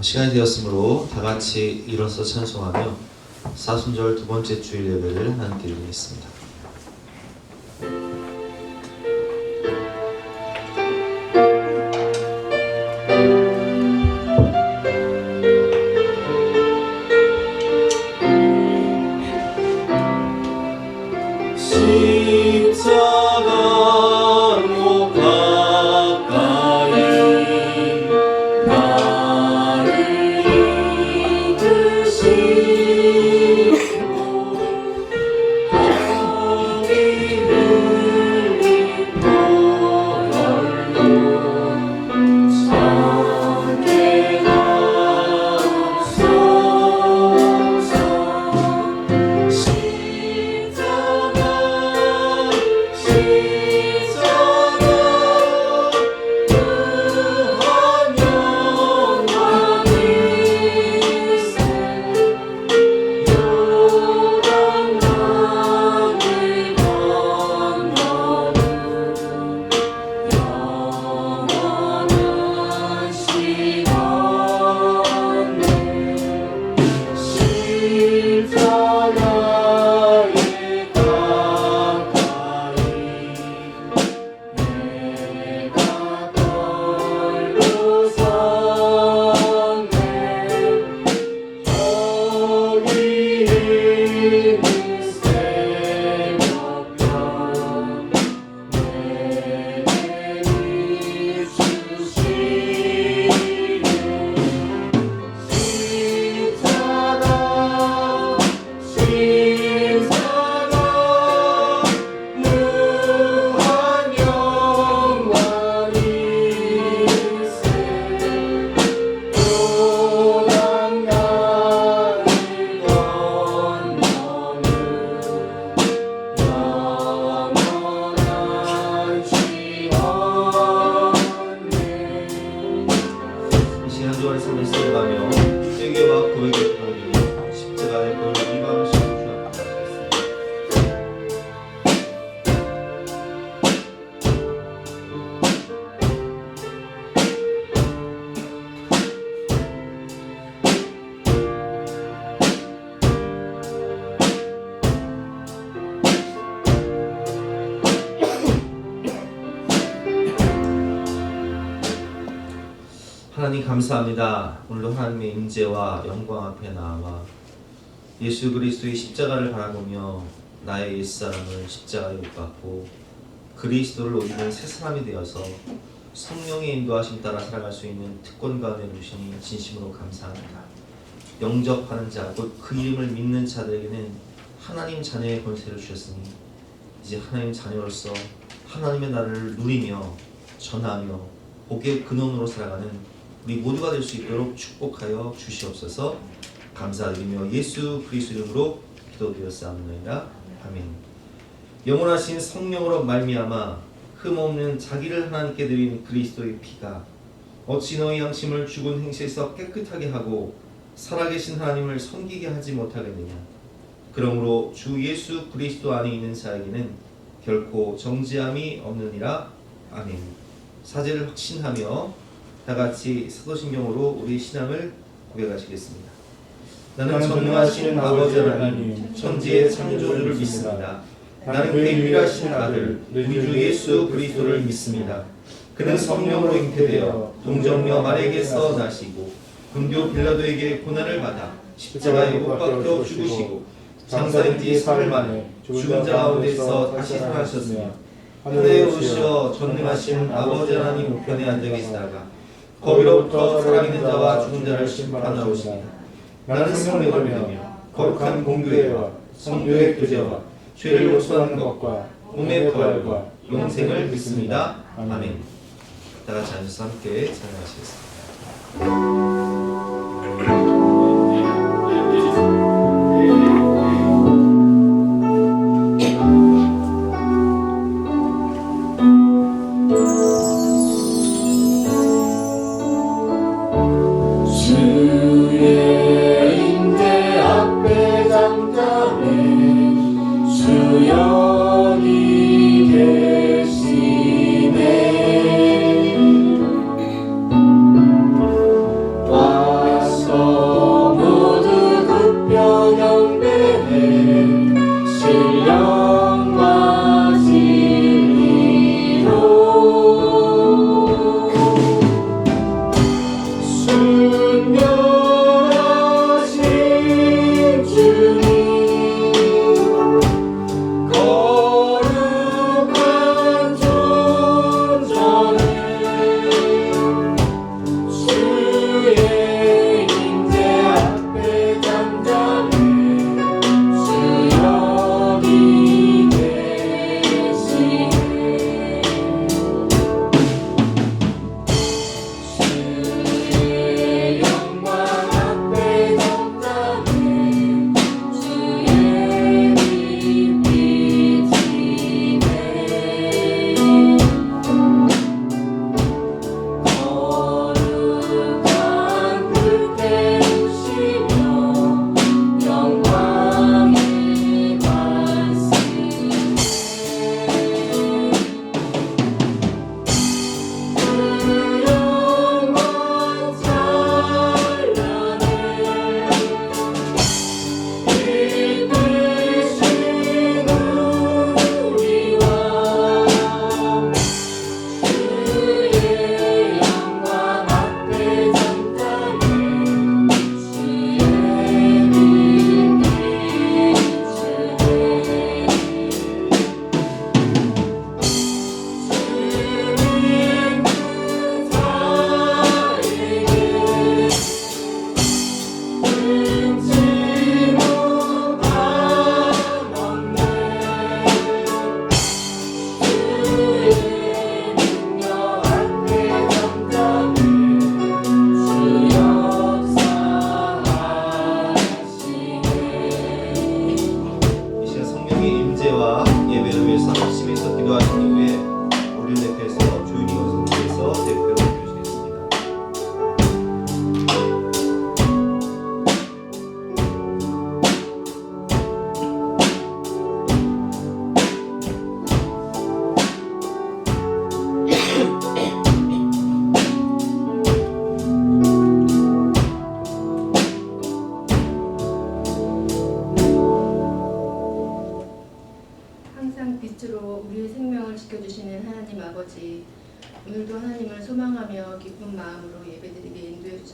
시간이 되었으므로 다 같이 일어서 찬송하며 사순절 두 번째 주일 예배를 함께 드리겠습니다. 하나님 감사합니다. 오늘도 하나님의 임재와 영광 앞에 나와 예수 그리스도의 십자가를 바라보며 나의 옛사람을 십자가에 못 박고 그리스도를 오기는 새 사람이 되어서 성령의 인도하심 따라 살아갈 수 있는 특권과 은혜를 주시니 진심으로 감사합니다. 영접하는 자, 곧 그 이름을 믿는 자들에게는 하나님 자녀의 권세를 주셨으니 이제 하나님 자녀로서 하나님의 나라를 누리며 전하며 복의 근원으로 살아가는 우리 모두가 될 수 있도록 축복하여 주시옵소서. 감사드리며 예수 그리스도 이름으로 기도드렸사옵나이다. 아멘. 영원하신 성령으로 말미암아 흠없는 자기를 하나님께 드린 그리스도의 피가 어찌 너희 양심을 죽은 행실에서 깨끗하게 하고 살아계신 하나님을 섬기게 하지 못하겠느냐. 그러므로 주 예수 그리스도 안에 있는 자에게는 결코 정죄함이 없느니라. 아멘. 사제를 확신하며 다같이 사도신경으로 우리 신앙을 고백하시겠습니다. 나는 전능하신 아버지 하나님 천지의 창조주를 믿습니다. 나는 그의 유일하신 아들 우리 주 예수 그리스도를 믿습니다. 그는 성령으로 잉태되어 동정녀 마리아에게서 나시고 금교 빌라도에게 고난을 받아 십자가에 못 박혀 죽으시고 장사된 뒤 사흘 만에 죽은 자 가운데서 다시 살아나셨으며 하늘에 오르시어 전능하신 아버지 하나님 우편에 앉아 계시다가 거기로부터 살아있는 자와 죽은 자를 심판하러 오시리라. 나는 성령을 믿으며 거룩한 공교회와 성도의 교제와 죄를 용서하는 것과 몸의 부활과 영생을 믿습니다. 아멘. 다 같이 앉아서 함께 찬양하시겠습니다. 와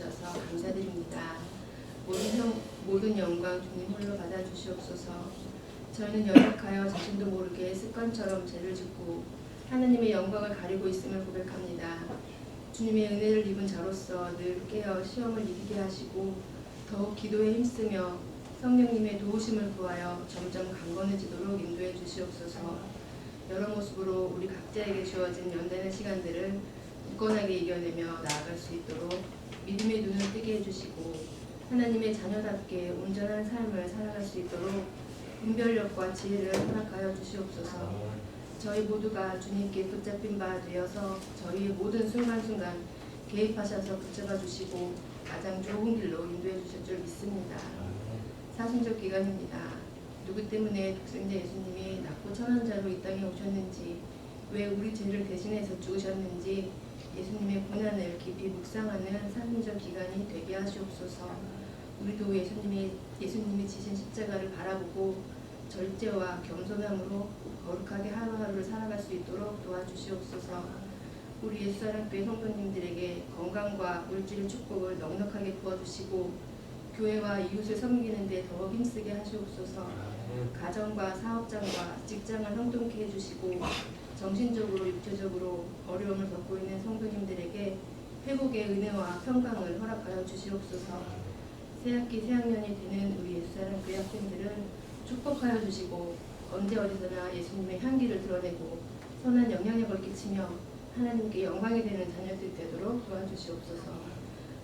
주셔서 감사드립니다. 모든 영광 주님 홀로 받아주시옵소서. 저희는 연약하여 자신도 모르게 습관처럼 죄를 짓고 하나님의 영광을 가리고 있음을 고백합니다. 주님의 은혜를 입은 자로서 늘 깨어 시험을 이기게 하시고 더욱 기도에 힘쓰며 성령님의 도우심을 구하여 점점 강건해지도록 인도해 주시옵소서. 여러 모습으로 우리 각자에게 주어진 연단의 시간들을 굳건하게 이겨내며 나아갈 수 있도록 믿음의 눈을 뜨게 해주시고 하나님의 자녀답게 온전한 삶을 살아갈 수 있도록 분별력과 지혜를 허락하여 주시옵소서. 저희 모두가 주님께 붙잡힌 바 되어서 저희의 모든 순간순간 개입하셔서 붙잡아 주시고 가장 좋은 길로 인도해 주실 줄 믿습니다. 사순절 기간입니다. 누구 때문에 독생자 예수님이 낮고 천한 자로 이 땅에 오셨는지, 왜 우리 죄를 대신해서 죽으셨는지 예수님의 고난을 깊이 묵상하는 사순절 기간이 되게 하시옵소서. 우리도 예수님이 지신 십자가를 바라보고 절제와 겸손함으로 거룩하게 하루하루를 살아갈 수 있도록 도와주시옵소서. 우리 옛사랑교회 성도님들에게 건강과 물질 축복을 넉넉하게 부어주시고 교회와 이웃을 섬기는 데 더 힘쓰게 하시옵소서. 가정과 사업장과 직장을 형통케 해주시고 정신적으로 육체적으로 어려움을 겪고 있는 성도님들에게 회복의 은혜와 평강을 허락하여 주시옵소서. 새학기 새학년이 되는 우리 옛사랑교회 학생들은 축복하여 주시고 언제 어디서나 예수님의 향기를 드러내고 선한 영향력을 끼치며 하나님께 영광이 되는 자녀들이 되도록 도와주시옵소서.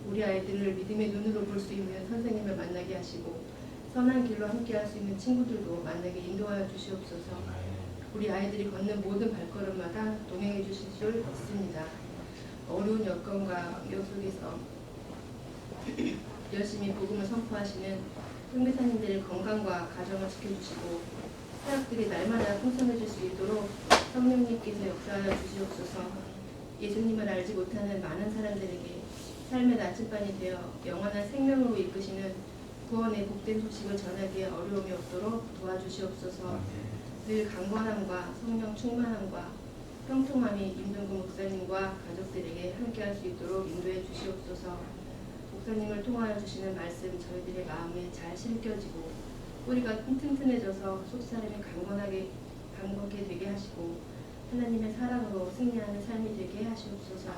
우리 아이들을 믿음의 눈으로 볼 수 있는 선생님을 만나게 하시고 선한 길로 함께할 수 있는 친구들도 만나게 인도하여 주시옵소서. 우리 아이들이 걷는 모든 발걸음마다 동행해 주실 줄 믿습니다. 어려운 여건과 환경 속에서 열심히 복음을 선포하시는 선교사님들의 건강과 가정을 지켜주시고 사역들이 날마다 풍성해질 수 있도록 성령님께서 역사하여 주시옵소서. 예수님을 알지 못하는 많은 사람들에게 삶의 나침반이 되어 영원한 생명으로 이끄시는 구원의 복된 소식을 전하기에 어려움이 없도록 도와주시옵소서. 늘 강건함과 성령 충만함과 형통함이 임동구 목사님과 가족들에게 함께할 수 있도록 인도해 주시옵소서. 목사님을 통하여 주시는 말씀 저희들의 마음에 잘 심겨지고 뿌리가 튼튼해져서 속사람이 강건하게 되게 하시고 하나님의 사랑으로 승리하는 삶이 되게 하시옵소서.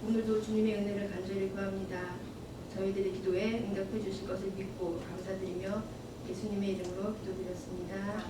오늘도 주님의 은혜를 간절히 구합니다. 저희들의 기도에 응답해 주실 것을 믿고 감사드리며 예수님의 이름으로 기도드렸습니다.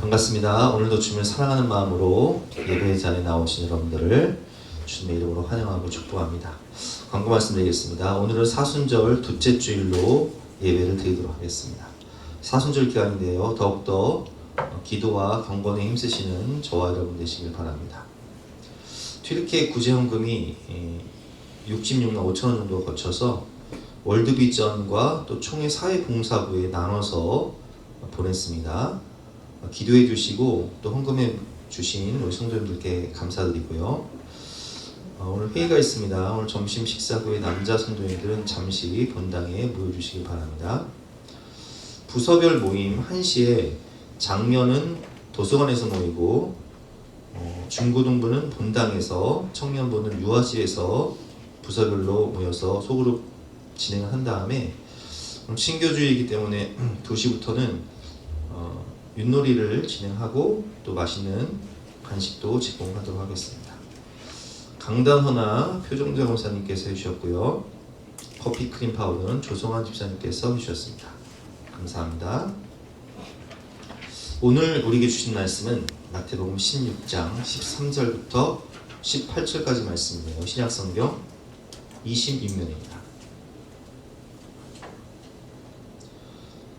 반갑습니다. 오늘도 주님을 사랑하는 마음으로 예배 자리에 나오신 여러분들을 주님의 이름으로 환영하고 축복합니다. 광고 말씀드리겠습니다. 오늘은 사순절 둘째 주일로 예배를 드리도록 하겠습니다. 사순절 기간인데요. 더욱더 기도와 경건에 힘쓰시는 저와 여러분 되시길 바랍니다. 튀르키예 구제헌금이 66만 5천 원 정도 거쳐서 월드비전과 또 총회 사회봉사부에 나눠서 보냈습니다. 기도해 주시고 또 헌금해 주신 우리 성도님들께 감사드리고요. 오늘 회의가 있습니다. 오늘 점심 식사 후에 남자 성도님들은 잠시 본당에 모여주시기 바랍니다. 부서별 모임 1시에 장년은 도서관에서 모이고 중고등부는 본당에서, 청년부는 유아실에서 부서별로 모여서 소그룹 진행을 한 다음에 신교주의이기 때문에 2시부터는 윷놀이를 진행하고 또 맛있는 간식도 제공하도록 하겠습니다. 강단허나 표정자 권사님께서 해주셨고요. 커피 크림 파우더는 조성환 집사님께서 해주셨습니다. 감사합니다. 오늘 우리에게 주신 말씀은 마태복음 16장 13절부터 18절까지 말씀이에요. 신약성경 26면입니다.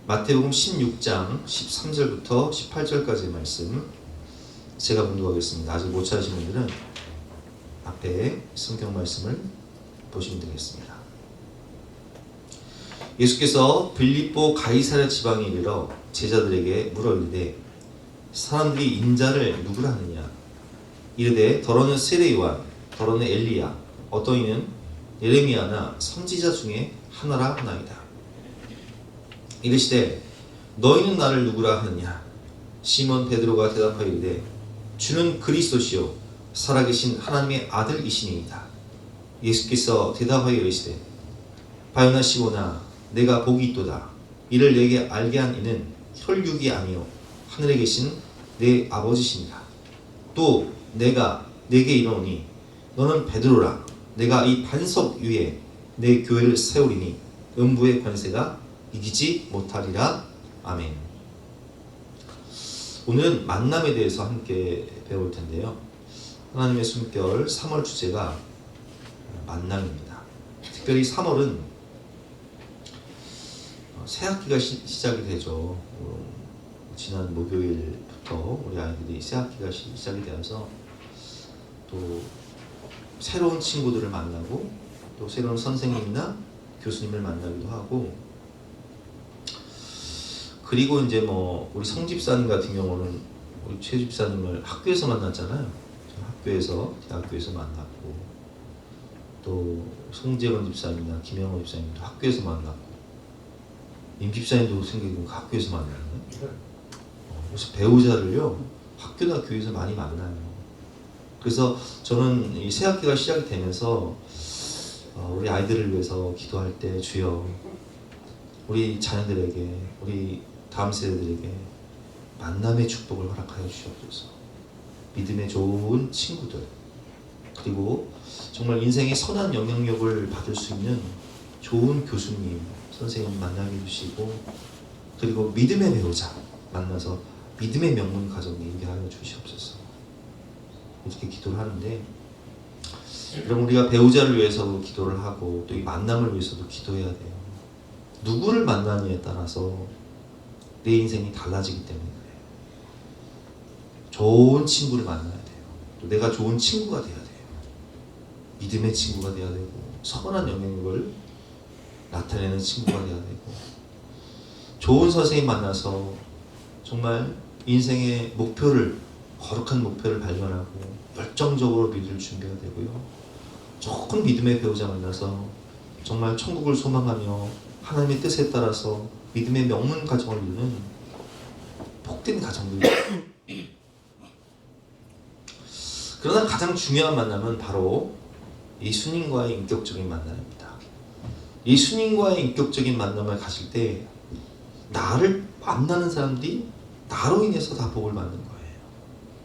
마태복음 16장 13절부터 18절까지의 말씀 제가 봉독하겠습니다. 아직 못 찾으신 분들은 앞에 성경 말씀을 보시면 되겠습니다. 예수께서 빌립보 가이사랴 지방에 이르러 제자들에게 물어 이르되 사람들이 인자를 누구라 하느냐. 이르되 더러는 세례 요한, 더러는 엘리야, 어떤 이는 예레미야나 선지자 중에 하나라 하나이다. 이르시되 너희는 나를 누구라 하느냐. 시몬 베드로가 대답하여 이르되 주는 그리스도시요 살아계신 하나님의 아들이시니이다. 예수께서 대답하여 이르시되 바요나 시몬아 내가 복이 있도다. 이를 내게 알게 한 이는 혈육이 아니요 하늘에 계신 내 아버지시니라. 또 내가 내게 이르노니 너는 베드로라. 내가 이 반석 위에 내 교회를 세우리니 음부의 권세가 이기지 못하리라. 아멘. 오늘은 만남에 대해서 함께 배울 텐데요. 하나님의 숨결 3월 주제가 만남입니다. 특별히 3월은 새 학기가 시작이 되죠. 지난 목요일부터 우리 아이들이 새 학기가 시작이 되어서 또 새로운 친구들을 만나고 또 새로운 선생님이나 교수님을 만나기도 하고, 그리고 이제 뭐 우리 성 집사님 같은 경우는 우리 최 집사님을 학교에서 만났잖아요. 학교에서 대학교에서 만났고, 또 송재원 집사님이나 김영호 집사님도 학교에서 만났고, 임 집사님도 생각해보니까 학교에서 만나는 그래서 배우자를요 학교나 교회에서 많이 만나요. 그래서 저는 이 새 학기가 시작이 되면서 우리 아이들을 위해서 기도할 때 주여 우리 자녀들에게, 우리 다음 세대들에게 만남의 축복을 허락하여 주시옵소서. 믿음의 좋은 친구들, 그리고 정말 인생의 선한 영향력을 받을 수 있는 좋은 교수님, 선생님 만나게 해주시고, 그리고 믿음의 배우자 만나서 믿음의 명문 가정에 있게 하여 주시옵소서. 이렇게 기도를 하는데, 그럼 우리가 배우자를 위해서도 기도를 하고 또 이 만남을 위해서도 기도해야 돼요. 누구를 만나느냐에 따라서 내 인생이 달라지기 때문에 그래요. 좋은 친구를 만나야 돼요. 또 내가 좋은 친구가 돼야 돼요. 믿음의 친구가 돼야 되고, 선한 영향력을 나타내는 친구가 돼야 되고, 좋은 선생님 만나서 정말 인생의 목표를, 거룩한 목표를 발견하고 열정적으로 믿을 준비가 되고요. 좋은 믿음의 배우자 만나서 정말 천국을 소망하며 하나님의 뜻에 따라서 믿음의 명문 가정을 이루는 복된 가정들. 그러나 가장 중요한 만남은 바로 예수님과의 인격적인 만남입니다. 예수님과의 인격적인 만남을 가질 때 나를 만나는 사람들이 나로 인해서 다 복을 받는 거예요.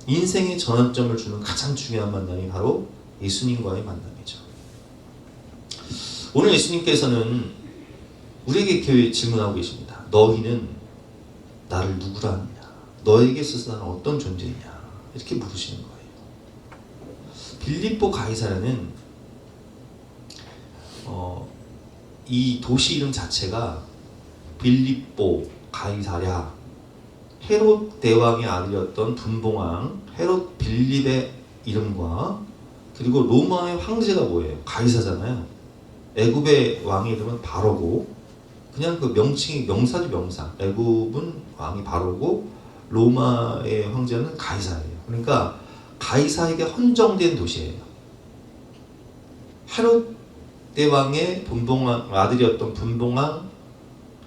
인생의 전환점을 주는 가장 중요한 만남이 바로 예수님과의 만남이죠. 오늘 예수님께서는 우리에게 이렇게 질문하고 계십니다. 너희는 나를 누구라 하느냐? 너에게 있어서 나는 어떤 존재이냐? 이렇게 물으시는 거예요. 빌립보 가이사랴는 이 도시 이름 자체가 빌립보 가이사랴, 헤롯 대왕의 아들이었던 분봉왕 헤롯 빌립의 이름과, 그리고 로마의 황제가 뭐예요? 가이사잖아요. 애굽의 왕의 이름은 바로고, 그냥 그 명칭이 명사죠, 명사. 애굽은 왕이 바로고 로마의 황제는 가이사예요. 그러니까 가이사에게 헌정된 도시예요. 헤롯 대왕의 분봉왕 아들이었던 분봉왕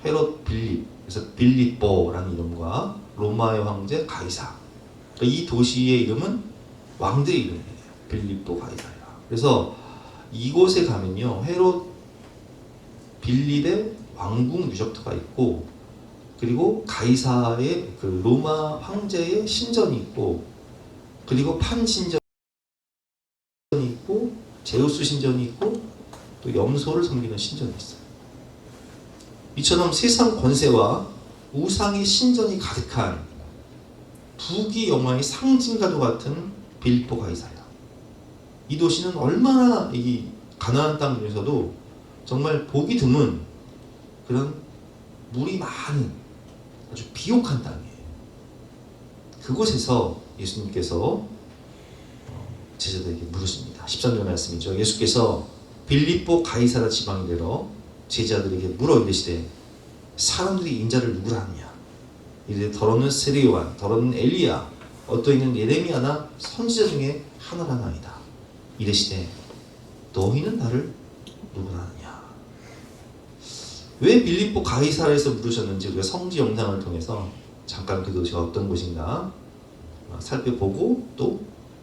헤롯 빌립, 그래서 빌립보라는 이름과 로마의 황제 가이사. 이 도시의 이름은 왕들의 이름이에요. 빌립보 가이사야. 그래서 이곳에 가면요, 헤롯 빌립의 왕궁 유적터가 있고, 그리고 가이사의 그 로마 황제의 신전이 있고, 그리고 판 신전이 있고, 제우스 신전이 있고, 또 염소를 섬기는 신전이 있어요. 이처럼 세상 권세와 우상의 신전이 가득한 부귀 영화의 상징과도 같은 빌립보 가이사야. 이 도시는 얼마나 이 가나안 땅 중에서도 정말 보기 드문 그런 물이 많은 아주 비옥한 땅이에요. 그곳에서 예수님께서 제자들에게 물으십니다. 13절 말씀이죠. 예수께서 빌립보 가이사랴 지방에 내려 제자들에게 물어 이르시되 사람들이 인자를 누구라 하느냐. 이르되 더러는 세례요한, 더러는 엘리야, 어떤 이는 예레미야나 선지자 중에 하나라 나이다. 이르시되 너희는 나를 누구라 하느냐. 왜 빌립보 가이사라에서 부르셨는지 우리가 성지 영상을 통해서 잠깐 그 도시가 어떤 곳인가 살펴보고 또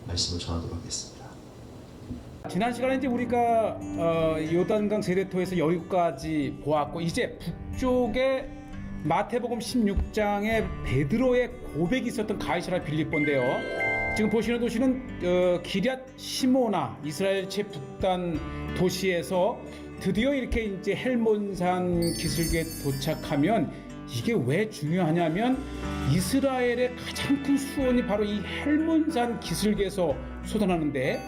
말씀을 전하도록 하겠습니다. 지난 시간에 이제 우리가 요단강 세례토에서 여기까지 보았고, 이제 북쪽에 마태복음 16장에 베드로의 고백이 있었던 가이사라 빌립보인데요. 지금 보시는 도시는 기럇 시모나 이스라엘 최북단 도시에서 드디어 이렇게 이제 헬몬산 기슭에 도착하면, 이게 왜 중요하냐면 이스라엘의 가장 큰 수원이 바로 이 헬몬산 기슭에서 솟아나는데,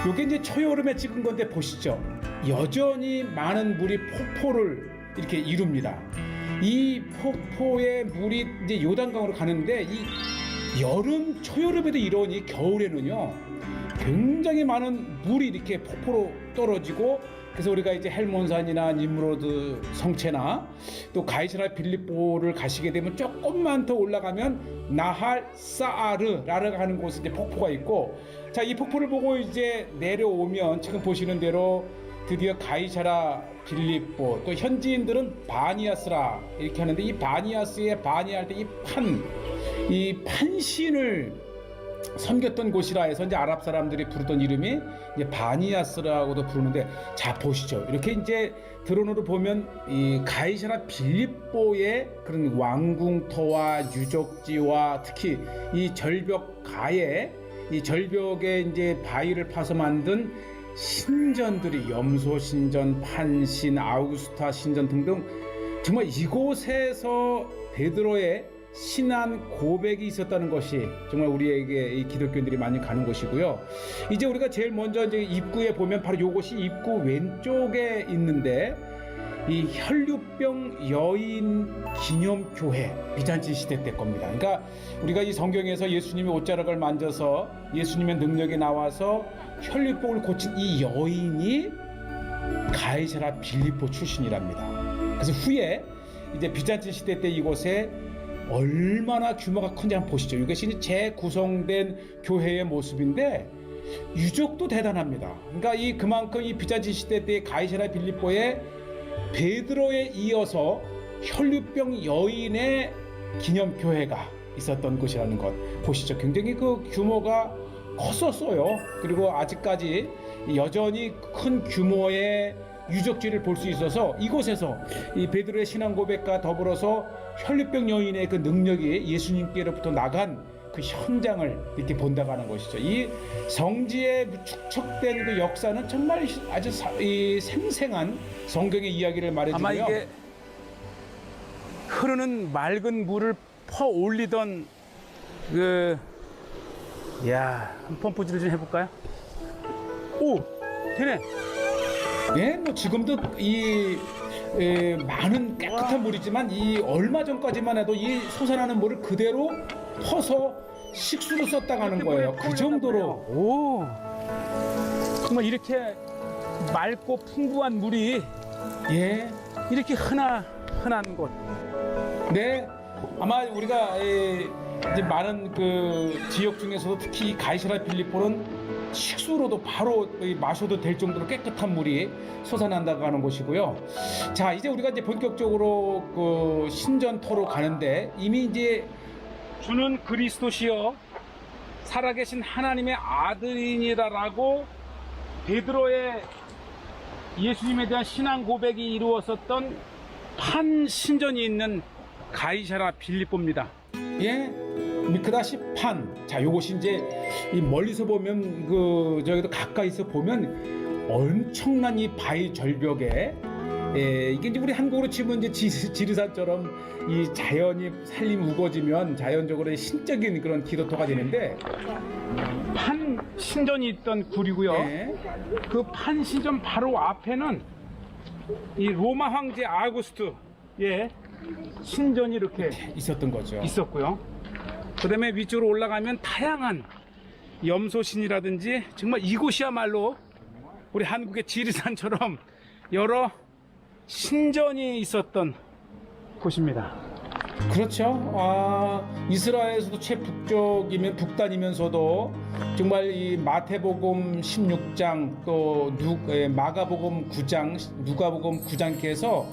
이게 이제 초여름에 찍은 건데 보시죠. 여전히 많은 물이 폭포를 이렇게 이룹니다. 이 폭포의 물이 이제 요단강으로 가는데, 이 여름 초여름에도 이러니 겨울에는요 굉장히 많은 물이 이렇게 폭포로 떨어지고, 그래서 우리가 이제 헬몬산이나 니므로드 성체나 또 가이사라 빌립보를 가시게 되면 조금만 더 올라가면 나할 사아르라고 하는 곳에 이제 폭포가 있고, 자, 이 폭포를 보고 이제 내려오면 지금 보시는 대로 드디어 가이사라 빌립보, 또 현지인들은 바니아스라 이렇게 하는데, 이 바니아스의 바니할 때 이 판신을 섬겼던 곳이라 해서 이제 아랍 사람들이 부르던 이름이 이제 바니아스라고도 부르는데, 자 보시죠. 이렇게 이제 드론으로 보면 이 가이사라 빌립보의 그런 왕궁터와 유적지와 특히 이 절벽 가에, 이 절벽에 이제 바위를 파서 만든 신전들이 염소 신전, 판신, 아우구스타 신전 등등, 정말 이곳에서 베드로의 신안 고백이 있었다는 것이 정말 우리에게 이 기독교인들이 많이 가는 곳이고요. 이제 우리가 제일 먼저 이제 입구에 보면 바로 이것이 입구 왼쪽에 있는데, 이 혈류병 여인 기념교회, 비잔틴 시대 때 겁니다. 그러니까 우리가 이 성경에서 예수님이 옷자락을 만져서 예수님의 능력이 나와서 혈류병을 고친 이 여인이 가이사라 빌립보 출신이랍니다. 그래서 후에 이제 비잔틴 시대 때 이곳에 얼마나 규모가 큰지 한번 보시죠. 이것이 재구성된 교회의 모습인데 유적도 대단합니다. 그러니까 그만큼 이 비잔틴 시대 때 가이사라 빌립보에 베드로에 이어서 혈류병 여인의 기념교회가 있었던 곳이라는 것 보시죠. 굉장히 그 규모가 컸었어요. 그리고 아직까지 여전히 큰 규모의 유적지를 볼 수 있어서 이곳에서 이 베드로의 신앙 고백과 더불어서 혈류병 여인의 그 능력이 예수님께로부터 나간 그 현장을 이렇게 본다고 하는 것이죠. 이 성지에 축적된 그 역사는 정말 아주 생생한 성경의 이야기를 말해주고요. 아마 이게 흐르는 맑은 물을 퍼 올리던 한번 펌프질을 좀 해볼까요? 오, 되네. 네, 뭐 지금도 많은 깨끗한 물이지만 이 얼마 전까지만 해도 이 솟아나는 물을 그대로 퍼서 식수로 썼다고 하는 거예요. 그 정도로. 오, 정말 이렇게 맑고 풍부한 물이 이렇게 흔한 곳. 네, 아마 우리가 이제 많은 그 지역 중에서도 특히 가이사라 빌립보는 식수로도 바로 마셔도 될 정도로 깨끗한 물이 솟아난다고 하는 곳이고요. 자, 이제 우리가 이제 본격적으로 그 신전터로 가는데, 이미 이제 주는 그리스도시여 살아계신 하나님의 아들이니라라고 베드로의 예수님에 대한 신앙 고백이 이루어졌던 판신전이 있는 가이사라 빌립보입니다. 미크다시 판. 자, 요것이 이제 이 멀리서 보면 저기도 가까이서 보면 엄청난 이 바위 절벽에 이게 이제 우리 한국으로 치면 이제 지리산처럼 이 자연이 살림 우거지면 자연적으로 신적인 그런 기도터가 되는데, 판신전이 있던 굴이고요. 그 판신전 바로 앞에는 이 로마 황제 아우구스트 신전이 이렇게 있었던 거죠. 있었고요. 그 다음에 위쪽으로 올라가면 다양한 염소신이라든지 정말 이곳이야말로 우리 한국의 지리산처럼 여러 신전이 있었던 곳입니다. 그렇죠. 이스라엘에서도 최북쪽이면 북단이면서도 정말 이 마태복음 16장 또 마가복음 9장, 누가복음 9장께서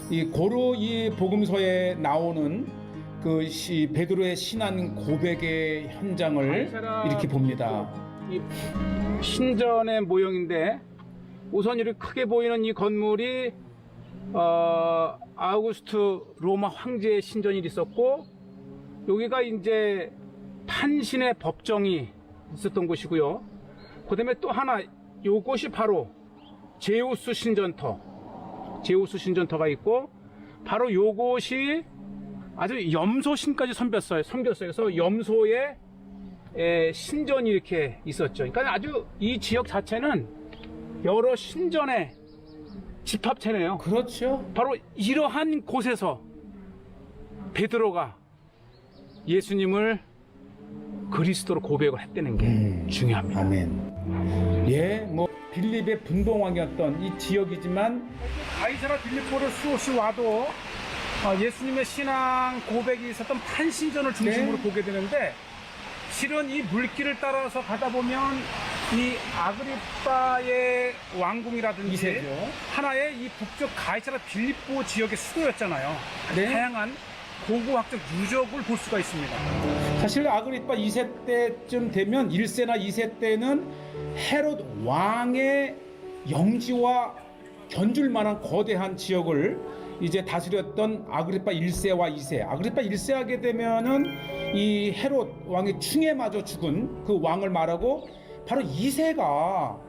이 고로 이 복음서에 나오는 그 베드로의 신앙 고백의 현장을 이렇게 봅니다. 이 신전의 모형인데 우선 이렇게 크게 보이는 이 건물이 아우구스트 로마 황제의 신전이 있었고, 여기가 이제 판신의 법정이 있었던 곳이고요. 그 다음에 또 하나, 요것이 바로 제우스 신전터가 있고, 바로 요것이 아주 염소신까지 섬겼어요. 그래서 염소의 신전이 이렇게 있었죠. 그러니까 아주 이 지역 자체는 여러 신전의 집합체네요. 그렇죠. 바로 이러한 곳에서 베드로가 예수님을 그리스도로 고백을 했다는 게 중요합니다. 아멘. 예, 뭐 빌립의 분봉왕이었던 이 지역이지만 가이사라 빌립보를 수없이 와도 예수님의 신앙 고백이 있었던 판신전을 중심으로 보게 되는데, 실은 이 물길을 따라서 가다 보면 이 아그리빠의 왕궁이라든지 이세죠. 하나의 이 북쪽 가이사라 빌립보 지역의 수도였잖아요. 네. 다양한 고고학적 유적을 볼 수가 있습니다. 사실 아그리빠 2세 때쯤 되면 1세나 2세 때는 헤롯 왕의 영지와 견줄 만한 거대한 지역을 이제 다스렸던 아그리빠 1세와 2세. 아그리빠 1세 하게 되면은 이 헤롯 왕의 충에 맞아 죽은 그 왕을 말하고, 바로 2세가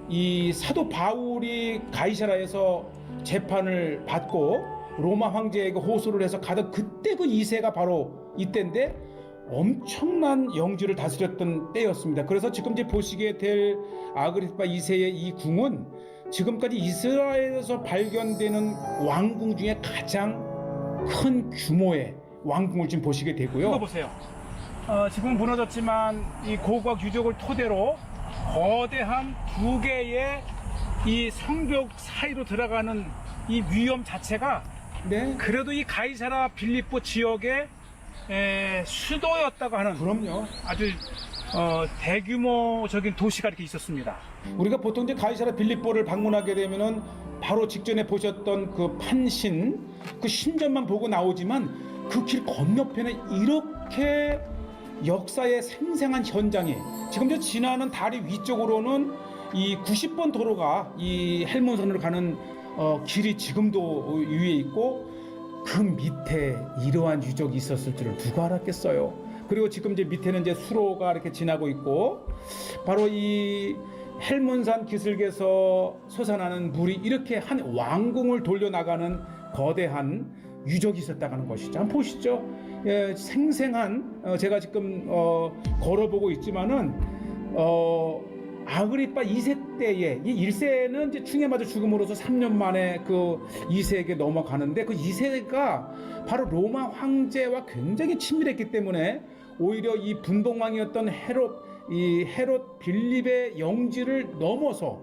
이 사도 바울이 가이사라에서 재판을 받고 로마 황제에게 호소를 해서 가던 그때 그 2세가 바로 이때인데, 엄청난 영지를 다스렸던 때였습니다. 그래서 지금 이제 보시게 될 아그리빠 2세의 이 궁은 지금까지 이스라엘에서 발견되는 왕궁 중에 가장 큰 규모의 왕궁을 지금 보시게 이거 되고요. 보세요. 지금 무너졌지만 이 고고학 유적을 토대로 거대한 두 개의 이 성벽 사이로 들어가는 이 위험 자체가 네, 그래도 이 가이사라 빌립보 지역의 수도였다고 하는 그럼요. 아주 대규모적인 도시가 이렇게 있었습니다. 우리가 보통 이제 가이사라 빌립보를 방문하게 되면은 바로 직전에 보셨던 그 판신, 그 신전만 보고 나오지만 그 길 건너편에 이렇게 역사의 생생한 현장이, 지금 저 지나는 다리 위쪽으로는 이 90번 도로가 이 헬몬선으로 가는 길이 지금도 위에 있고, 그 밑에 이러한 유적이 있었을 줄을 누가 알았겠어요. 그리고 지금 이제 밑에는 이제 수로가 이렇게 지나고 있고, 바로 이 헬몬산 기슭에서 솟아나는 물이 이렇게 한 왕궁을 돌려나가는 거대한 유적이 있었다는 것이죠. 한번 보시죠. 예, 생생한 제가 지금 걸어보고 있지만은 아그리빠 2세 때에, 이 1세는 이제 충에 맞아 죽음으로써 3년 만에 그 2세에게 넘어가는데, 그 2세가 바로 로마 황제와 굉장히 친밀했기 때문에 오히려 이 분봉왕이었던 헤롯 빌립의 영지를 넘어서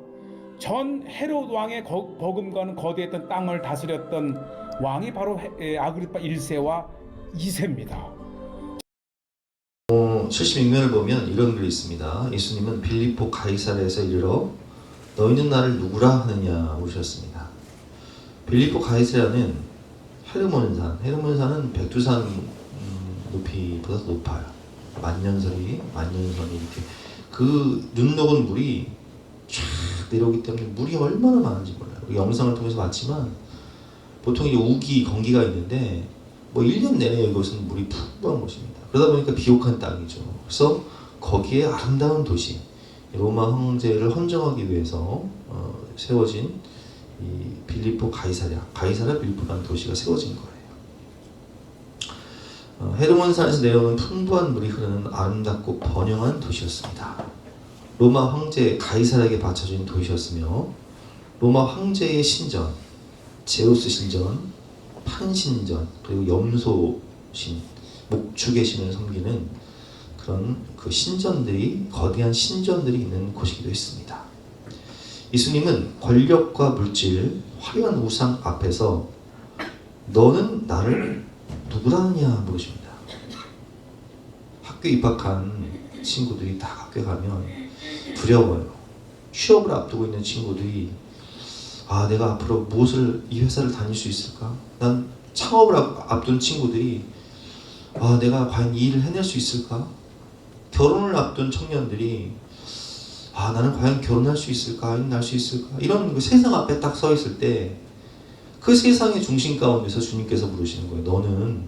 전 헤롯 왕의 버금가는 거대했던 땅을 다스렸던 왕이 바로 아그리빠 1세와 2세입니다. 76면을 보면 이런 글이 있습니다. 예수님은 빌립보 가이사라에서 이르러 너희는 나를 누구라 하느냐 오셨습니다. 빌립보 가이사라는 헤르몬산은 백두산 높이보다 높아요. 만년선이 이렇게 그 눈 녹은 물이 쫙 내려오기 때문에 물이 얼마나 많은지 몰라요. 우리 영상을 통해서 봤지만 보통 이제 우기, 건기가 있는데 뭐 1년 내내 이곳은 물이 풍부한 곳입니다. 그러다 보니까 비옥한 땅이죠. 그래서 거기에 아름다운 도시, 로마 황제를 헌정하기 위해서 세워진 이 빌립보 가이사라 빌립보라는 도시가 세워진 거예요. 헤르몬산에서 내려오는 풍부한 물이 흐르는 아름답고 번영한 도시였습니다. 로마 황제 가이사라에게 바쳐진 도시였으며, 로마 황제의 신전, 제우스 신전, 판신전, 그리고 염소신, 목축의 신을 섬기는 그런 그 신전들이, 거대한 신전들이 있는 곳이기도 했습니다. 예수님은 권력과 물질, 화려한 우상 앞에서 너는 나를 누구라느냐 물으십니다. 학교 입학한 친구들이 다 학교 가면 두려워요. 취업을 앞두고 있는 친구들이 내가 앞으로 무엇을 이 회사를 다닐 수 있을까? 난 창업을 앞둔 친구들이 내가 과연 이 일을 해낼 수 있을까? 결혼을 앞둔 청년들이 나는 과연 결혼할 수 있을까? 아이는 낳을 수 있을까? 이런 그 세상 앞에 딱 서 있을 때 그 세상의 중심 가운데서 주님께서 물으시는 거예요. 너는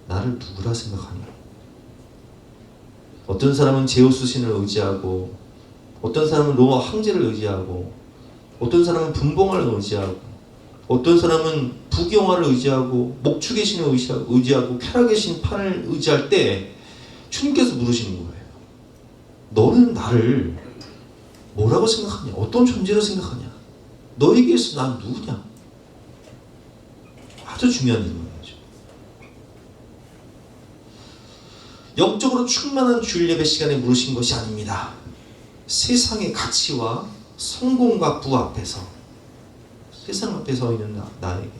나를 누구라 생각하니? 어떤 사람은 제우스 신을 의지하고, 어떤 사람은 로마 황제를 의지하고, 어떤 사람은 분봉을 의지하고, 어떤 사람은 부경화를 의지하고, 목축의 신을 의지하고, 쾌락의 신 판을 의지할 때 주님께서 물으시는 거예요. 너는 나를 뭐라고 생각하냐? 어떤 존재로 생각하냐? 너에게서 난 누구냐? 아주 중요한 질문이죠. 영적으로 충만한 주일 예배 시간에 물으신 것이 아닙니다. 세상의 가치와 성공과 부 앞에서, 세상 앞에 서 있는 나에게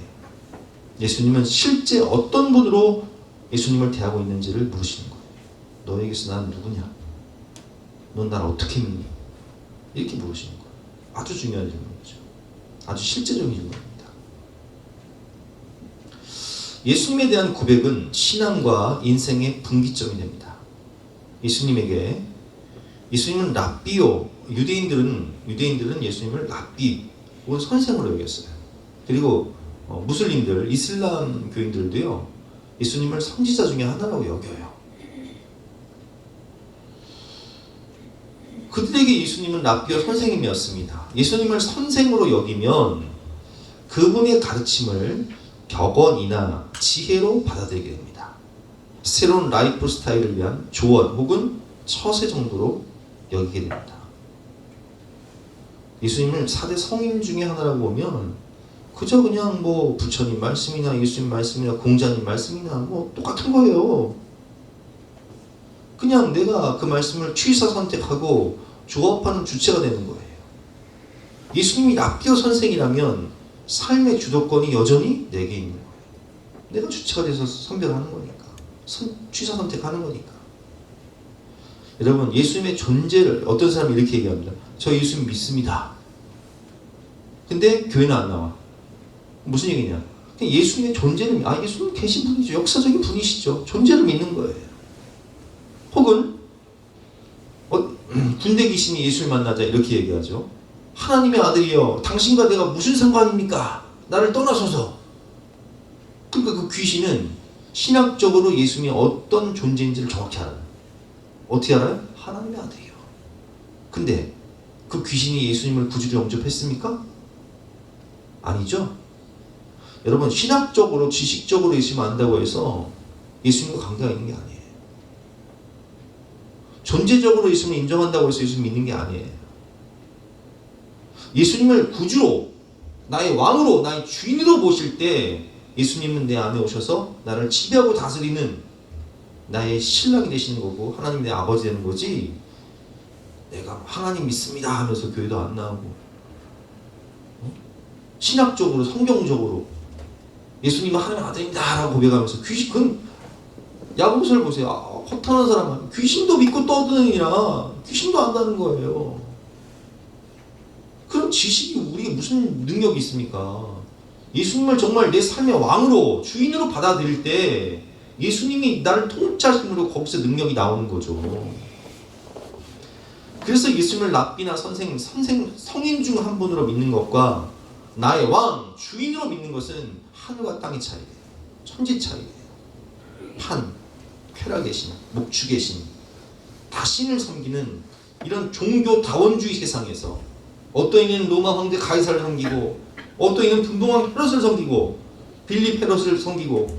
예수님은 실제 어떤 분으로 예수님을 대하고 있는지를 물으시는 거예요. 너에게서 난 누구냐? 넌 나를 어떻게 믿니? 이렇게 물으시는 거예요. 아주 중요한 질문이죠. 아주 실제적인 질문입니다. 예수님에 대한 고백은 신앙과 인생의 분기점이 됩니다. 예수님은 랍비요, 유대인들은 예수님을 랍비, 혹은 선생으로 여겼어요. 그리고 무슬림들, 이슬람 교인들도요, 예수님을 선지자 중에 하나라고 여겨요. 그들에게 예수님은 랍비와 선생님이었습니다. 예수님을 선생으로 여기면 그분의 가르침을 격언이나 지혜로 받아들이게 됩니다. 새로운 라이프 스타일을 위한 조언 혹은 처세 정도로 여기게 됩니다. 예수님을 4대 성인 중에 하나라고 보면 그저 그냥 부처님 말씀이나 예수님 말씀이나 공자님 말씀이나 똑같은 거예요. 그냥 내가 그 말씀을 취사 선택하고 조합하는 주체가 되는 거예요. 예수님이 랍비어 선생이라면 삶의 주도권이 여전히 내게 있는 거예요. 내가 주체가 돼서 선별하는 거니까, 취사 선택하는 거니까. 여러분, 예수님의 존재를 어떤 사람이 이렇게 얘기합니다. 저 예수님 믿습니다. 근데 교회는 안 나와. 무슨 얘기냐? 예수님의 존재를, 예수님 계신 분이죠. 역사적인 분이시죠. 존재를 믿는 거예요. 혹은 군대 귀신이 예수를 만나자 이렇게 얘기하죠. 하나님의 아들이여, 당신과 내가 무슨 상관입니까? 나를 떠나소서. 그러니까 그 귀신은 신학적으로 예수님이 어떤 존재인지를 정확히 알아요. 어떻게 알아요? 하나님의 아들이요. 근데 그 귀신이 예수님을 구주로 영접했습니까? 아니죠. 여러분, 신학적으로 지식적으로 예수님 안다고 해서 예수님과 관계가 있는 게 아니에요. 존재적으로 예수님을 인정한다고 해서 예수님 믿는 게 아니에요. 예수님을 구주로, 나의 왕으로, 나의 주인으로 보실 때 예수님은 내 안에 오셔서 나를 지배하고 다스리는 나의 신랑이 되시는 거고 하나님이 내 아버지 되는 거지, 내가 하나님 믿습니다 하면서 교회도 안 나오고 신학적으로 성경적으로 예수님은 하나님의 아들입니다 라고 고백하면서 그건 야고보서를 보세요. 허탄한 사람은 귀신도 믿고 떠드느니라 귀신도 안다는 거예요. 그런 지식이 우리에게 무슨 능력이 있습니까? 예수님을 정말 내 삶의 왕으로, 주인으로 받아들일 때 예수님이 나를 통치하심으로 거기서 능력이 나오는 거죠. 그래서 예수님을 랍비나 성인 중 한 분으로 믿는 것과 나의 왕, 주인으로 믿는 것은 하늘과 땅의 차이예요. 천지 차이예요. 판, 쾌락의 신, 목축의 신, 다 신을 섬기는 이런 종교 다원주의 세상에서 어떤 이는 로마 황제 가이사를 섬기고, 어떤 이는 분봉왕 헤롯을 섬기고, 빌립 헤롯을 섬기고,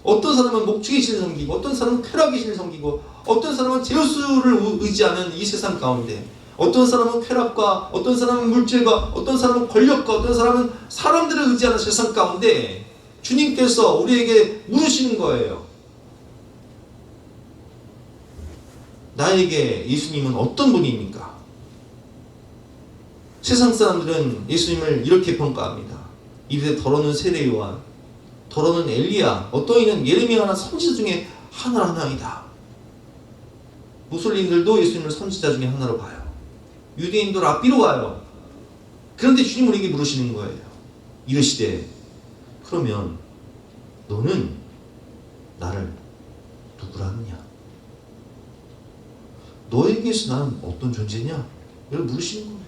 어떤 사람은 목축의 신을 섬기고, 어떤 사람은 쾌락의 신을 섬기고, 어떤 사람은 제우스를 의지하는 이 세상 가운데, 어떤 사람은 쾌락과, 어떤 사람은 물질과, 어떤 사람은 권력과, 어떤 사람은 사람들을 의지하는 세상 가운데 주님께서 우리에게 물으시는 거예요. 나에게 예수님은 어떤 분입니까? 세상 사람들은 예수님을 이렇게 평가합니다. 입에 더러는 세례요한, 더러는 엘리야, 어떤 이는 예레미야나 선지자 중에 하나이다. 무슬림들도 예수님을 선지자 중에 하나로 봐요. 유대인도 랍비로 봐요. 그런데 주님은 우리에게 물으시는 거예요. 이르시되 그러면 너는 나를 누구라 하느냐? 너에게서 나는 어떤 존재냐? 이걸 물으시는 거예요.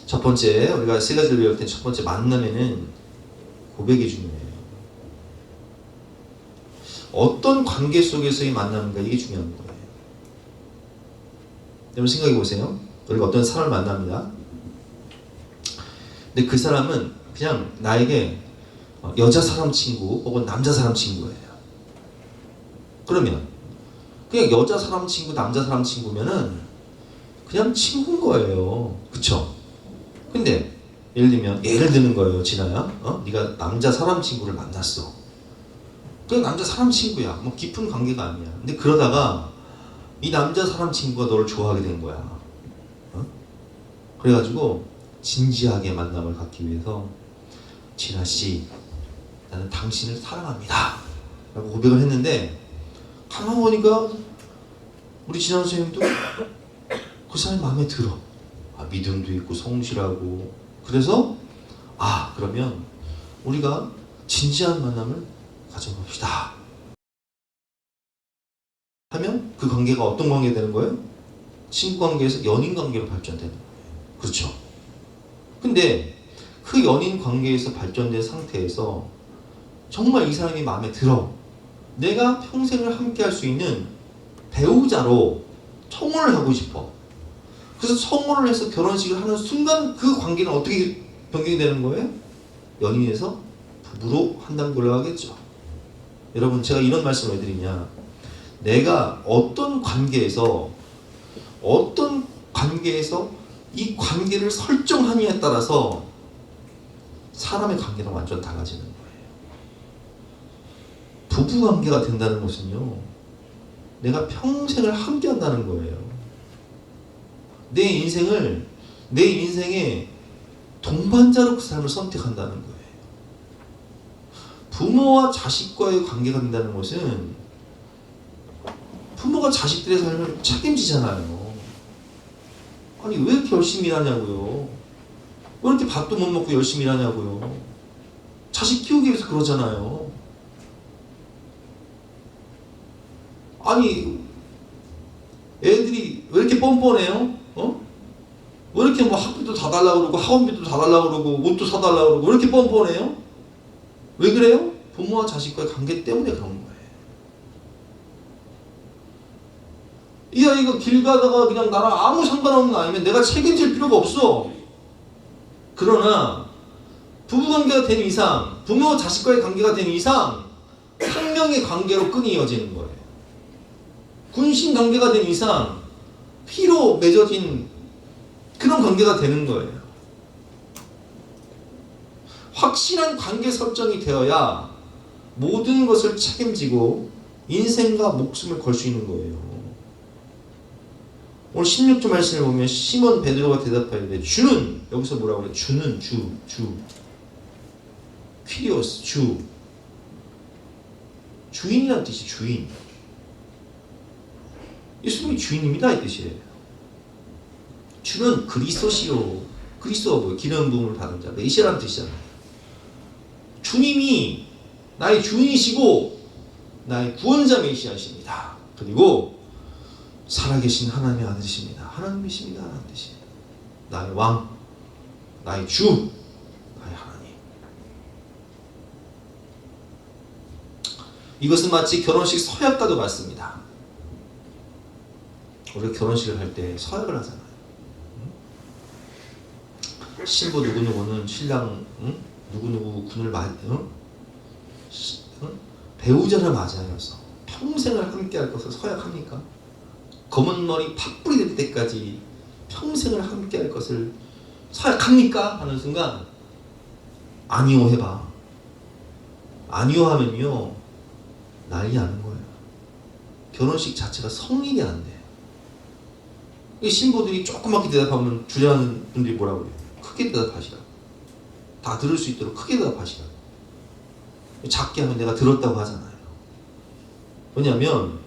첫 번째, 우리가 세 가지를 배울 때 첫 번째 만남에는 고백이 중요해요. 어떤 관계 속에서의 만남인가, 이게 중요한 거예요. 여러분 생각해 보세요. 우리가 어떤 사람을 만납니다. 근데 그 사람은 그냥 나에게 여자 사람 친구 혹은 남자 사람 친구예요. 그러면 그냥 여자 사람 친구, 남자 사람 친구면은 그냥 친구인 거예요. 그쵸? 근데 예를 드는 거예요. 진아야, 네가 남자 사람 친구를 만났어. 그냥 남자 사람 친구야. 뭐 깊은 관계가 아니야. 근데 그러다가 이 남자 사람 친구가 너를 좋아하게 된 거야. 그래가지고 진지하게 만남을 갖기 위해서 진아씨, 나는 당신을 사랑합니다 라고 고백을 했는데, 가만 보니까 우리 진아 선생님도 그 사람이 마음에 들어. 믿음도 있고 성실하고. 그래서 그러면 우리가 진지한 만남을 가져봅시다 하면 그 관계가 어떤 관계가 되는 거예요? 친구 관계에서 연인 관계로 발전되는 거예요. 그렇죠? 근데 그 연인 관계에서 발전된 상태에서 정말 이 사람이 마음에 들어. 내가 평생을 함께 할 수 있는 배우자로 청혼을 하고 싶어. 그래서 청혼을 해서 결혼식을 하는 순간 그 관계는 어떻게 변경이 되는 거예요? 연인에서 부부로 한 단계 올라가겠죠. 여러분, 제가 이런 말씀을 왜 드리냐, 내가 어떤 관계에서 이 관계를 설정하느냐에 따라서 사람의 관계는 완전 달라지는 거예요. 부부관계가 된다는 것은요, 내가 평생을 함께 한다는 거예요. 내 인생의 동반자로 그 사람을 선택한다는 거예요. 부모와 자식과의 관계가 된다는 것은 부모가 자식들의 삶을 책임지잖아요. 아니, 왜 이렇게 열심히 일하냐고요. 왜 이렇게 밥도 못 먹고 열심히 일하냐고요. 자식 키우기 위해서 그러잖아요. 아니, 애들이 왜 이렇게 뻔뻔해요? 왜 이렇게 뭐 학비도 다 달라고 그러고 학원비도 다 달라고 그러고 옷도 사달라고 그러고 왜 이렇게 뻔뻔해요? 왜 그래요? 부모와 자식과의 관계 때문에 그런 거예요. 이 아이가 길 가다가 그냥 나랑 아무 상관없는 아이면 내가 책임질 필요가 없어. 그러나 부부관계가 된 이상, 부모와 자식과의 관계가 된 이상 생명의 관계로 끈이 이어지는 거예요. 군신 관계가 된 이상 피로 맺어진 그런 관계가 되는 거예요. 확실한 관계 설정이 되어야 모든 것을 책임지고 인생과 목숨을 걸 수 있는 거예요. 오늘 16절 말씀을 보면 시몬 베드로가 대답하는데, 주는, 여기서 뭐라고 그래요? 주는 주 퀴리오스, 주인이라는 뜻이 주인. 예수님이 주인입니다 이 뜻이에요. 주는 그리스도시요. 그리스도가 뭐예요? 기름 부음을 받은 자, 메시아라는 뜻이잖아요. 주님이 나의 주인이시고 나의 구원자 메시아이십니다. 그리고 살아계신 하나님의 아들이십니다. 하나님이십니다 라는 뜻이에요. 나의 왕, 나의 주, 나의 하나님. 이것은 마치 결혼식 서약과도 같습니다. 우리가 결혼식을 할 때 서약을 하잖아요. 신부 누구누구는 신랑 누구누구 군을 배우자를 맞이하여서 평생을 함께 할 것을 서약합니까? 검은 머리 팥불이 될 때까지 평생을 함께 할 것을 서약합니까? 하는 순간 아니요 해봐. 아니요 하면요 난리 나는 거예요. 결혼식 자체가 성립이 안 돼. 이 신부들이 조그맣게 대답하면 주장하는 분들이 뭐라고 그래요? 크게 대답하시라. 다 들을 수 있도록 크게 대답하시라. 작게 하면 내가 들었다고 하잖아요. 왜냐하면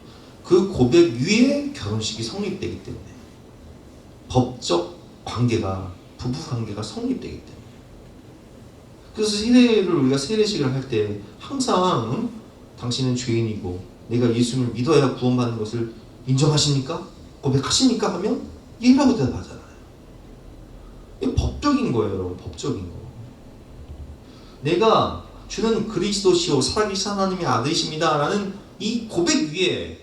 그 고백 위에 결혼식이 성립되기 때문에, 법적 관계가, 부부 관계가 성립되기 때문에. 그래서 세례를, 우리가 세례식을 할 때 항상 당신은 죄인이고 내가 예수님을 믿어야 구원받는 것을 인정하십니까? 고백하십니까? 하면 예라고 대답하잖아요. 이게 법적인 거예요, 여러분. 법적인 거. 내가 주는 그리스도시요 살아계신 하나님의 아들이십니다 라는 이 고백 위에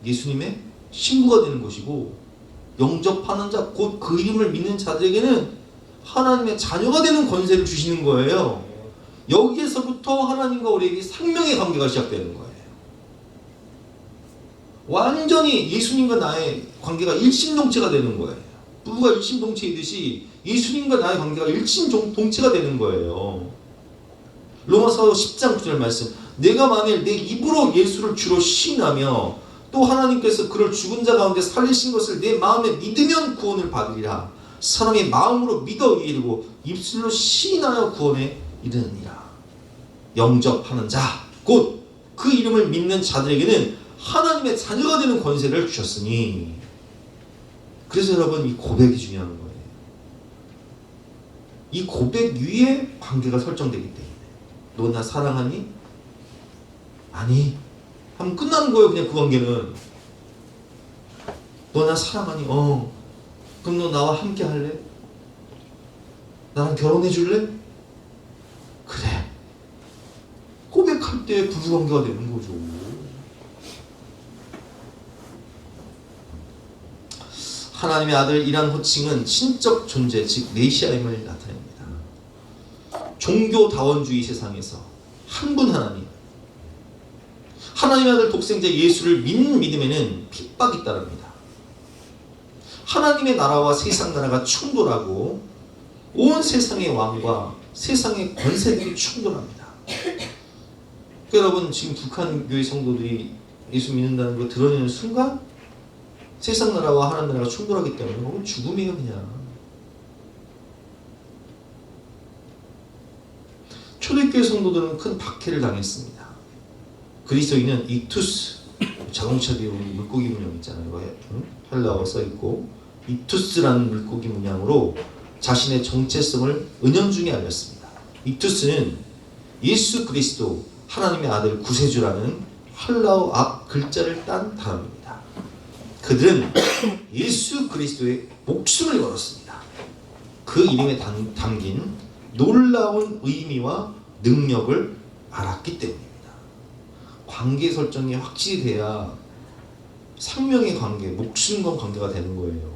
예수님의 신부가 되는 것이고, 영접하는 자, 곧 그 이름을 믿는 자들에게는 하나님의 자녀가 되는 권세를 주시는 거예요. 여기에서부터 하나님과 우리에게 생명의 관계가 시작되는 거예요. 완전히 예수님과 나의 관계가 일심동체가 되는 거예요. 부부가 일심동체이듯이 예수님과 나의 관계가 일심동체가 되는 거예요. 로마서 10장 9절 말씀, 내가 만일 내 입으로 예수를 주로 시인하며 또 하나님께서 그를 죽은 자 가운데 살리신 것을 내 마음에 믿으면 구원을 받으리라. 사람이 마음으로 믿어 이르고 입술로 시인하여 구원에 이르느니라. 영접하는 자, 곧 그 이름을 믿는 자들에게는 하나님의 자녀가 되는 권세를 주셨으니. 그래서 여러분, 이 고백이 중요한 거예요. 이 고백 위에 관계가 설정되기 때문에. 너 나 사랑하니? 아니. 하면 끝나는 거예요, 그냥 그 관계는. 너 나 사랑하니? 그럼 너 나와 함께 할래? 나랑 결혼해 줄래? 그래. 고백할 때 부부관계가 되는 거죠. 하나님의 아들이란 호칭은 신적 존재, 즉 메시아임을 나타냅니다. 종교다원주의 세상에서 한 분 하나님, 하나님의 아들 독생자 예수를 믿는 믿음에는 핍박이 따릅니다. 하나님의 나라와 세상 나라가 충돌하고 온 세상의 왕과 세상의 권세들이 충돌합니다. 여러분, 지금 북한 교회 성도들이 예수 믿는다는 걸 드러내는 순간 세상 나라와 하나님 나라가 충돌하기 때문에 그건 죽음이에요, 그냥. 초대교회 성도들은 큰 박해를 당했습니다. 그리스도인은 익투스, 자동차 뒤에 물고기 문양 있잖아요. 헬라어 써있고, 익투스라는 물고기 문양으로 자신의 정체성을 은연중에 알렸습니다. 익투스는 예수 그리스도, 하나님의 아들 구세주라는 헬라어 앞 글자를 딴 단어입니다. 그들은 예수 그리스도의 목숨을 걸었습니다. 그 이름에 담긴 놀라운 의미와 능력을 알았기 때문입니다. 관계 설정이 확실히 돼야 생명의 관계, 목숨과 관계가 되는 거예요.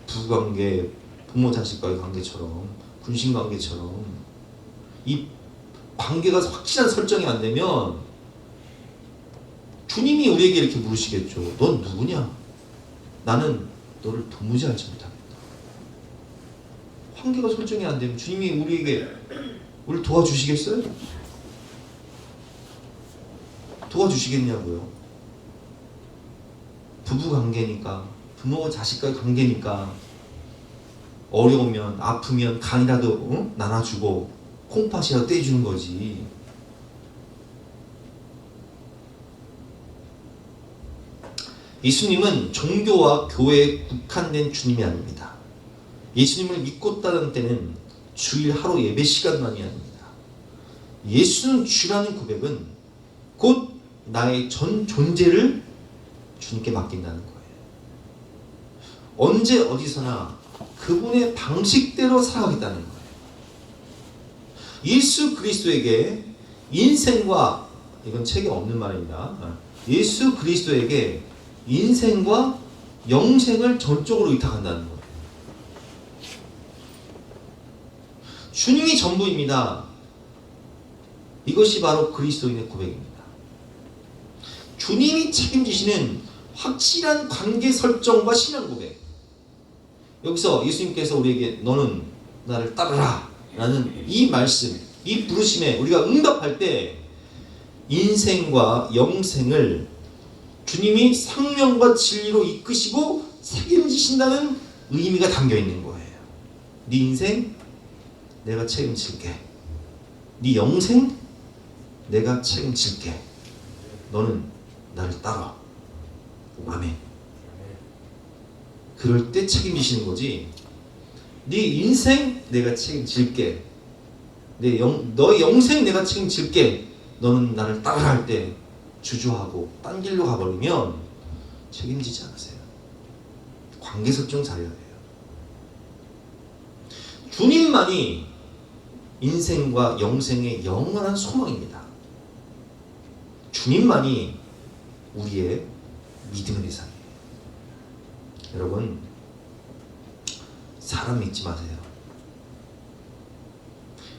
부부관계, 부모 자식과의 관계처럼, 군신관계처럼. 이 관계가 확실한 설정이 안 되면 주님이 우리에게 이렇게 물으시겠죠. 넌 누구냐? 나는 너를 도무지 알지 못하겠다. 관계가 설정이 안 되면 주님이 우리를 도와주시겠어요? 도와주시겠냐고요. 부부 관계니까, 부모와 자식과의 관계니까 어려우면, 아프면 간이라도 나눠주고 콩팥이라도 떼주는 거지. 예수님은 종교와 교회에 국한된 주님이 아닙니다. 예수님을 믿고 따르는 때는 주일 하루 예배 시간만이 아닙니다. 예수는 주라는 고백은 곧 나의 전 존재를 주님께 맡긴다는 거예요. 언제 어디서나 그분의 방식대로 살아가겠다는 거예요. 예수 그리스도에게 인생과, 이건 책에 없는 말입니다. 예수 그리스도에게 인생과 영생을 전적으로 의탁한다는 거예요. 주님이 전부입니다. 이것이 바로 그리스도인의 고백입니다. 주님이 책임지시는 확실한 관계 설정과 신앙 고백. 여기서 예수님께서 우리에게 너는 나를 따르라 라는 이 말씀, 이 부르심에 우리가 응답할 때 인생과 영생을 주님이 생명과 진리로 이끄시고 책임지신다는 의미가 담겨 있는 거예요. 네 인생 내가 책임질게. 네 영생 내가 책임질게. 너는 나를 따라. 아멘. 그럴 때 책임지시는 거지. 네 인생 내가 책임질게. 너의 영생 내가 책임질게. 너는 나를 따라할 때 주저하고 딴 길로 가버리면 책임지지 않으세요. 관계 설정 잘해야 돼요. 주님만이 인생과 영생의 영원한 소망입니다. 주님만이 우리의 믿음의 대상이에요. 여러분, 사람 믿지 마세요.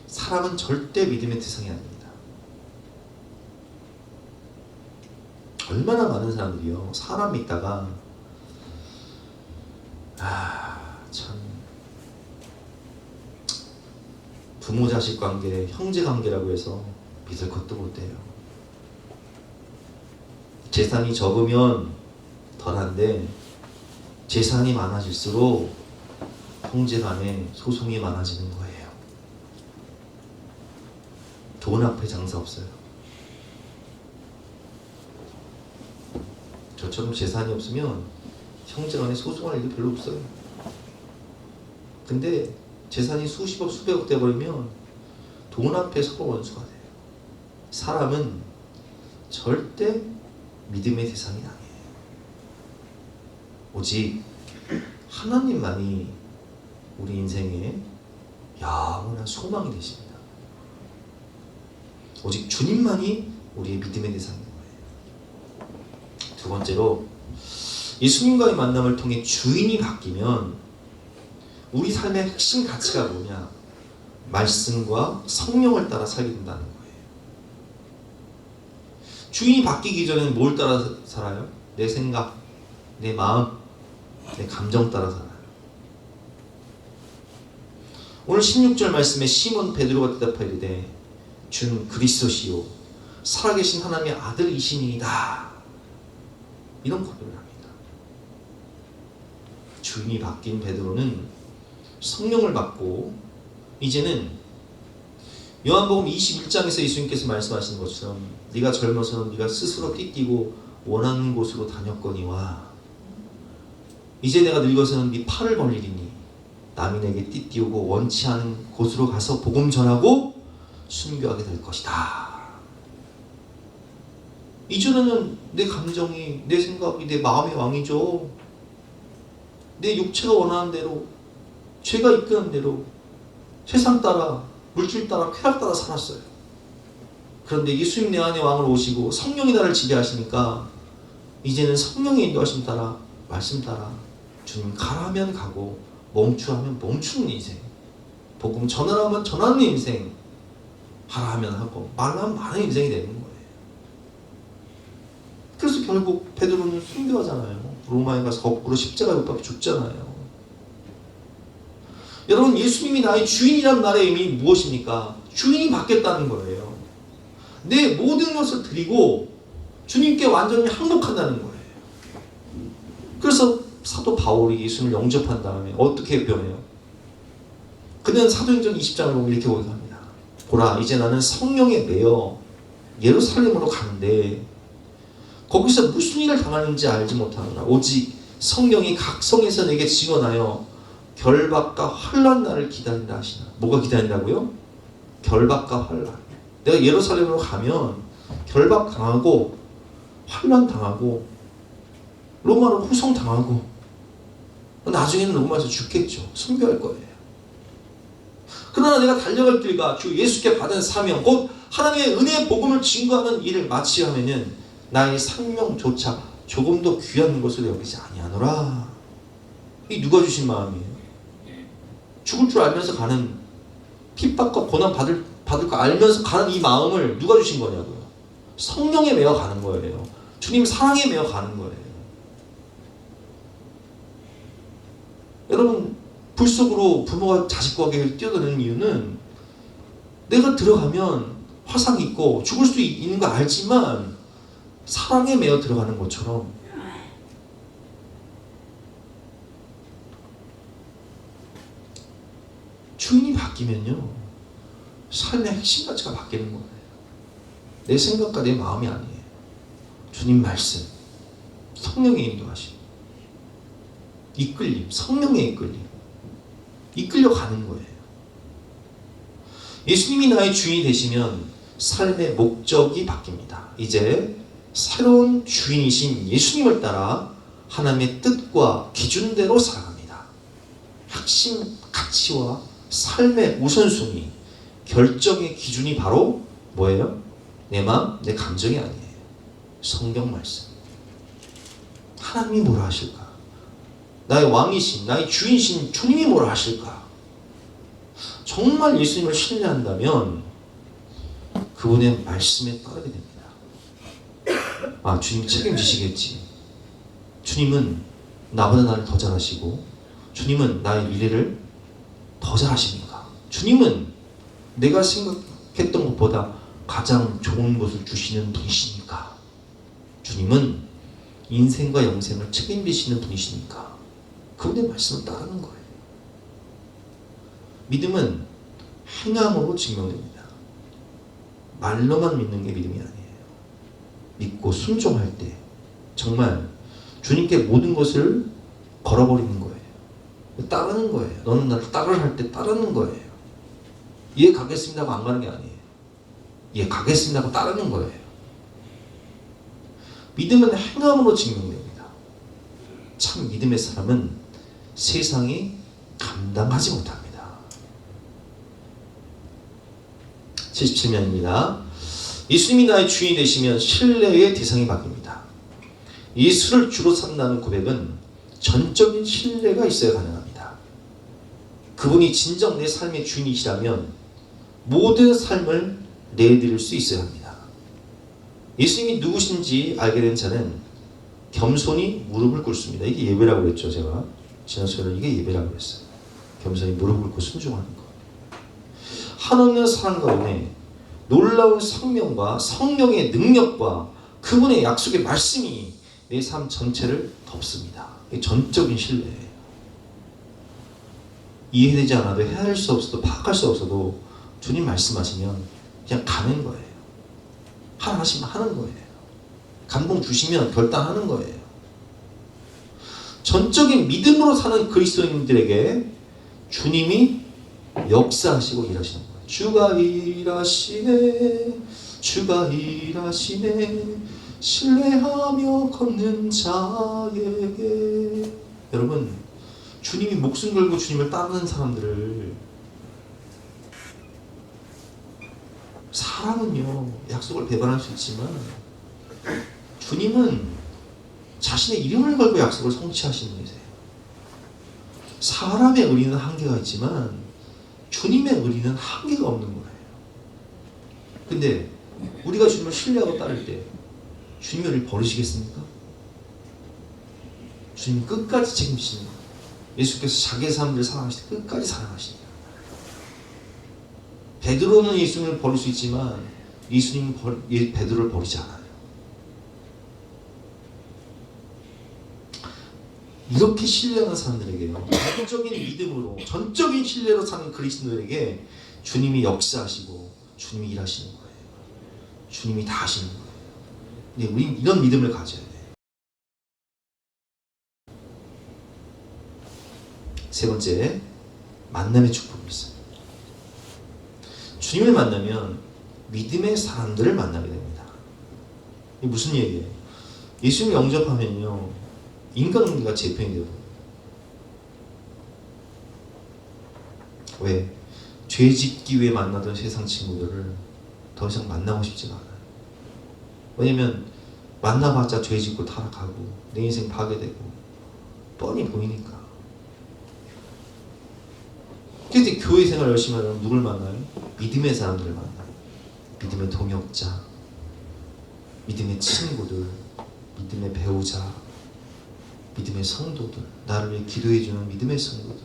사람은 절대 믿음의 대상이 아닙니다. 얼마나 많은 사람들이요, 사람 믿다가 참 부모 자식 관계, 형제 관계라고 해서 믿을 것도 못해요. 재산이 적으면 덜한데 재산이 많아질수록 형제 간에 소송이 많아지는 거예요. 돈 앞에 장사 없어요. 저처럼 재산이 없으면 형제 간에 소송할 일이 별로 없어요. 근데 재산이 수십억 수백억 돼버리면 돈 앞에 서로 원수가 돼요. 사람은 절대 믿음의 대상이 아니에요. 오직 하나님만이 우리 인생의 영원한 소망이 되십니다. 오직 주님만이 우리의 믿음의 대상인 거예요. 두 번째로, 예수님과의 만남을 통해 주인이 바뀌면 우리 삶의 핵심 가치가 뭐냐? 말씀과 성령을 따라 살게 된다는 거예요. 주인이 바뀌기 전에는 뭘 따라 살아요? 내 생각, 내 마음, 내 감정 따라 살아요. 오늘 16절 말씀에 시몬 베드로가 대답하이르되 주는 그리스도시요 살아계신 하나님의 아들이시니이다. 이런 고백을 합니다. 주인이 바뀐 베드로는 성령을 받고 이제는 요한복음 21장에서 예수님께서 말씀하시는 것처럼 네가 젊어서는 네가 스스로 띠뛰고 원하는 곳으로 다녔거니와 이제 내가 늙어서는 네 팔을 벌리리니 남이 내게 띠띠우고 원치 않은 곳으로 가서 복음 전하고 순교하게 될 것이다. 이전에는 내 감정이, 내 생각이, 내 마음의 왕이죠. 내 육체가 원하는 대로, 죄가 이끄는 대로 세상 따라, 물질 따라, 쾌락 따라 살았어요. 그런데 예수님 내 안에 왕을 오시고 성령이 나를 지배하시니까 이제는 성령의 인도하심 따라, 말씀 따라 주님 가라하면 가고 멈추라면 멈추는 인생, 복음 전하라면 전하는 인생, 하라하면 하고 말하면 말하는 인생이 되는 거예요. 그래서 결국 베드로는 순교하잖아요. 로마에 가서 거꾸로 십자가에 못 박혀 죽잖아요. 여러분, 예수님이 나의 주인이라는 말의 의미 무엇입니까? 주인이 바뀌었다는 거예요. 내 모든 것을 드리고 주님께 완전히 항복한다는 거예요. 그래서 사도 바울이 예수님을 영접한 다음에 어떻게 변해요? 그는 사도행전 20장을 보면 이렇게 고백합니다. 보라, 이제 나는 성령에 매여 예루살렘으로 가는데 거기서 무슨 일을 당하는지 알지 못하노라. 오직 성령이 각 성에서 내게 증언하여 결박과 환난 날을 기다린다 하시나. 뭐가 기다린다고요? 결박과 환난. 내가 예루살렘으로 가면 결박 당하고 환난 당하고 로마로 후송 당하고 나중에는 로마에서 죽겠죠. 순교할 거예요. 그러나 내가 달려갈 길과 주 예수께 받은 사명, 곧 하나님의 은혜의 복음을 증거하는 일을 마치하면은 나의 생명조차 조금도 귀한 것을 여기지 아니하노라. 이 누가 주신 마음이에요? 죽을 줄 알면서 가는, 핍박과 고난 받을 거 알면서 가는 이 마음을 누가 주신 거냐고요? 성령에 매어 가는 거예요. 주님 사랑에 매어 가는 거예요. 여러분, 불 속으로 부모가 자식과 뛰어드는 이유는 내가 들어가면 화상이 있고 죽을 수 있는 거 알지만 사랑에 매어 들어가는 것처럼 바뀌면요, 삶의 핵심 가치가 바뀌는 거예요. 내 생각과 내 마음이 아니에요. 주님 말씀, 성령의 인도하심, 이끌림, 성령의 이끌림, 이끌려가는 거예요. 예수님이 나의 주인이 되시면 삶의 목적이 바뀝니다. 이제 새로운 주인이신 예수님을 따라 하나님의 뜻과 기준대로 살아갑니다. 핵심 가치와 삶의 우선순위, 결정의 기준이 바로 뭐예요? 내 마음, 내 감정이 아니에요. 성경 말씀. 하나님이 뭐라 하실까? 나의 왕이신, 나의 주인이신 주님이 뭐라 하실까? 정말 예수님을 신뢰한다면 그분의 말씀에 따르게 됩니다. 아, 주님 책임지시겠지. 주님은 나보다 나를 더 잘하시고, 주님은 나의 미래를 더 잘하십니까? 주님은 내가 생각했던 것보다 가장 좋은 것을 주시는 분이시니까. 주님은 인생과 영생을 책임지시는 분이시니까 그분의 말씀을 따르는 거예요. 믿음은 행함으로 증명됩니다. 말로만 믿는 게 믿음이 아니에요. 믿고 순종할 때 정말 주님께 모든 것을 걸어버리는 거예요. 따르는 거예요. 너는 나를 따르라 할 때 따르는 거예요. 예 가겠습니다 하고 안 가는 게 아니에요. 예 가겠습니다 하고 따르는 거예요. 믿음은 행함으로 증명됩니다. 참 믿음의 사람은 세상이 감당하지 못합니다. 77면입니다. 예수님이 나의 주인이 되시면 신뢰의 대상이 바뀝니다. 예수를 주로 삼는 고백은 전적인 신뢰가 있어야 가능합니다. 그분이 진정 내 삶의 주인이시라면 모든 삶을 내드릴 수 있어야 합니다. 예수님이 누구신지 알게 된 자는 겸손히 무릎을 꿇습니다. 이게 예배라고 그랬죠. 제가 지난 수요일에 이게 예배라고 그랬어요. 겸손히 무릎을 꿇고 순종하는 것. 한없는 사랑 가운데 놀라운 성령과 성령의 능력과 그분의 약속의 말씀이 내 삶 전체를 덮습니다. 이게 전적인 신뢰예요. 이해되지 않아도 헤아릴 수 없어도 파악할 수 없어도 주님 말씀하시면 그냥 가는 거예요. 하나 하시면 하는 거예요. 감동 주시면 결단하는 거예요. 전적인 믿음으로 사는 그리스도인들에게 주님이 역사하시고 일하시는 거예요. 주가 일하시네, 주가 일하시네, 신뢰하며 걷는 자에게. 여러분, 주님이 목숨 걸고 주님을 따르는 사람들을, 사람은요 약속을 배반할 수 있지만 주님은 자신의 이름을 걸고 약속을 성취하시는 분이세요. 사람의 의리는 한계가 있지만 주님의 의리는 한계가 없는 거예요. 근데 우리가 주님을 신뢰하고 따를 때 주님의 의리를 버리시겠습니까? 주님 끝까지 책임지시는 거예요. 예수께서 자기의 사람들을 사랑하실 때 끝까지 사랑하십니다. 베드로는 예수님을 버릴 수 있지만 예수님은 베드로를 버리지 않아요. 이렇게 신뢰하는 사람들에게요, 전적인 믿음으로 전적인 신뢰로 사는 그리스도인들에게 주님이 역사하시고 주님이 일하시는 거예요. 주님이 다 하시는 거예요. 근데 우리는 이런 믿음을 가져야 돼요. 세 번째, 만남의 축복이 있어요. 주님을 만나면 믿음의 사람들을 만나게 됩니다. 이게 무슨 얘기예요? 예수님 영접하면요 인간관계가 재편이 되고. 왜? 죄 짓기 위해 만나던 세상 친구들을 더 이상 만나고 싶지가 않아요. 왜냐면 만나봤자 죄 짓고 타락하고 내 인생 파괴되고 뻔히 보이니까. 그런데 교회 생활 열심히 하려면 누굴 만나요? 믿음의 사람들을 만나요. 믿음의 동역자, 믿음의 친구들, 믿음의 배우자, 믿음의 성도들, 나를 위해 기도해주는 믿음의 성도들.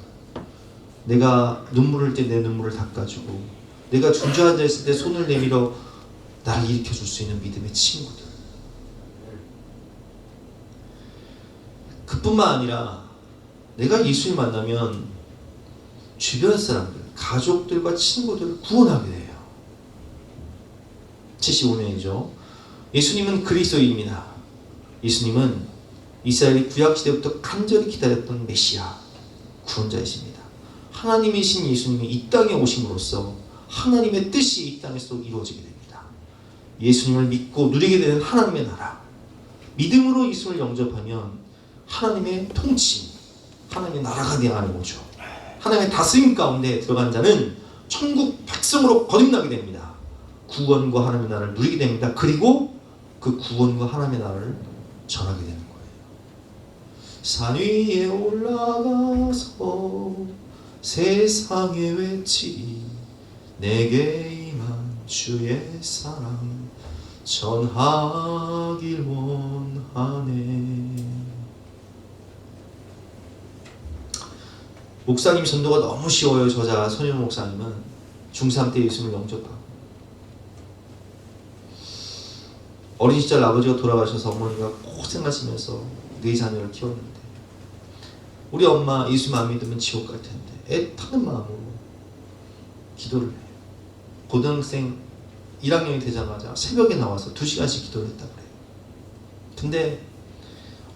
내가 눈물 흘릴 때 내 눈물을 닦아주고, 내가 주저앉아 있을 때 손을 내밀어 나를 일으켜줄 수 있는 믿음의 친구들. 그뿐만 아니라 내가 예수를 만나면 주변 사람들, 가족들과 친구들을 구원하게 돼요. 75년이죠. 예수님은 그리스도입니다. 예수님은 이스라엘이 구약시대부터 간절히 기다렸던 메시아, 구원자이십니다. 하나님이신 예수님이 이 땅에 오심으로써 하나님의 뜻이 이 땅에서 이루어지게 됩니다. 예수님을 믿고 누리게 되는 하나님의 나라, 믿음으로 예수를 영접하면 하나님의 통치, 하나님의 나라가 되어가는 거죠. 하나님의 다스림 가운데 들어간 자는 천국 백성으로 거듭나게 됩니다. 구원과 하나님의 나라를 누리게 됩니다. 그리고 그 구원과 하나님의 나라를 전하게 되는 거예요. 산 위에 올라가서 세상에 외치 내게 임한 주의 사랑 전하길 원하네. 목사님 전도가 너무 쉬워요. 저자 손현 목사님은 중3 때 예수님을 영접하고 어린 시절 아버지가 돌아가셔서 어머니가 고생하시면서 4자녀를 키웠는데 우리 엄마 예수님 안 믿으면 지옥 갈 텐데 애타는 마음으로 기도를 해요. 고등학생 1학년이 되자마자 새벽에 나와서 2시간씩 기도를 했다고 그래요. 근데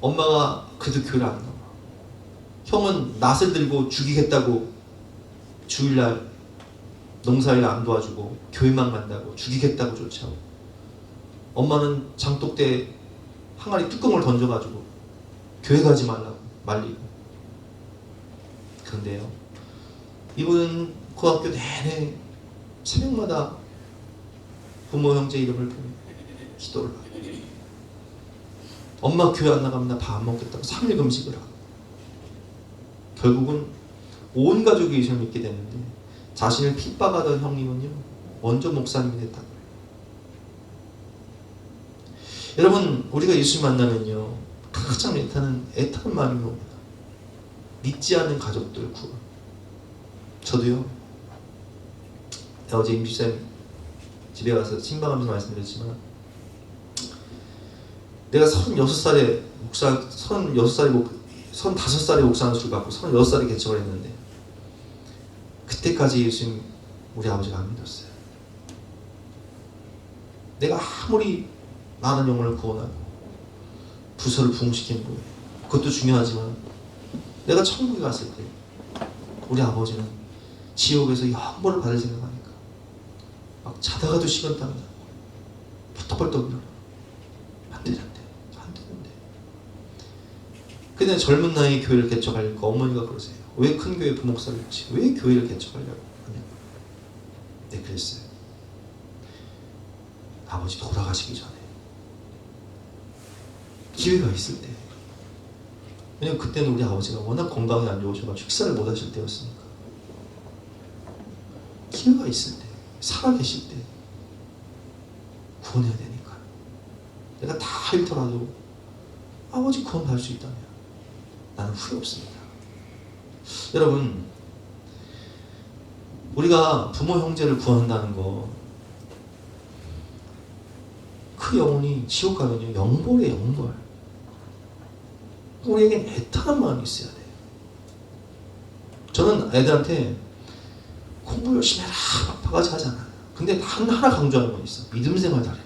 엄마가 그래도 교회를 안 나와. 형은 낫을 들고 죽이겠다고 주일날 농사일 안 도와주고 교회만 간다고 죽이겠다고 쫓아오고, 엄마는 장독대 항아리 뚜껑을 던져가지고 교회 가지 말라고 말리고. 그런데요, 이분은 고등학교 내내 새벽마다 부모 형제 이름을 부르고 기도를 하고, 엄마 교회 안 나가면 나 밥 안 먹겠다고 3일 금식을 하고, 결국은 온 가족이 예수를 믿게 되는데 자신을 핍박하던 형님은요 먼저 목사님이 됐다고 해요. 여러분, 우리가 예수 만나면요 가장 애타는 마음이 옵니다. 믿지 않는 가족들 구원. 저도요, 어제 임집사님 집에 가서 신방하면서 말씀드렸지만, 내가 36살에 목사, 35살에 목사 안수를 받고 36살에 개척을 했는데 그때까지 예수님 우리 아버지가 안 믿었어요. 내가 아무리 많은 영혼을 구원하고 부서를 부흥시키는 거예요. 그것도 중요하지만 내가 천국에 갔을 때 우리 아버지는 지옥에서 영벌을 받을 생각하니까 막 자다가도 식은땀이 나고 벌떡벌떡 일어나. 안 되는데. 근데 젊은 나이에 교회를 개척하려니까 어머니가 그러세요. 왜 큰 교회 부목사를 했지? 왜 교회를 개척하려고 하냐? 네, 그랬어요. 아버지 돌아가시기 전에 기회가 있을 때. 왜냐면 그때는 우리 아버지가 워낙 건강이 안 좋으셔가지고 식사를 못 하실 때였으니까. 기회가 있을 때, 살아계실 때 구원해야 되니까. 내가 다 잃더라도 아버지 구원 받을 수 있다면 나는 후회 없습니다. 여러분, 우리가 부모 형제를 구한다는 거, 그 영혼이 지옥 가면요 영벌이에요. 영벌. 우리에겐 애타는 마음이 있어야 돼요. 저는 애들한테 공부 열심히 해라 바가지 하잖아요. 근데 단 하나 강조하는 건 있어. 믿음 생활 잘해라.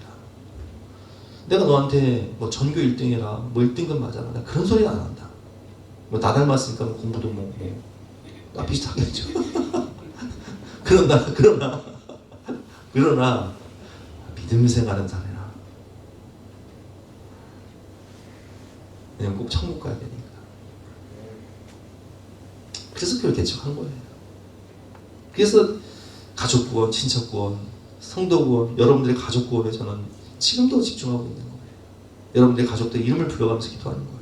내가 너한테 뭐 전교 1등 해라, 뭐 1등급 맞아라, 나 그런 소리는 안 한다. 뭐 나 닮았으니까 뭐 공부도 뭐 나 비슷하겠죠. 그러나 믿음 생활은 잘해라. 왜냐면 꼭 천국 가야 되니까. 그래서 교회를 개척한 거예요. 그래서 가족 구원, 친척 구원, 성도 구원, 여러분들의 가족 구원에 저는 지금도 집중하고 있는 거예요. 여러분들의 가족들 이름을 불러가면서 기도하는 거예요.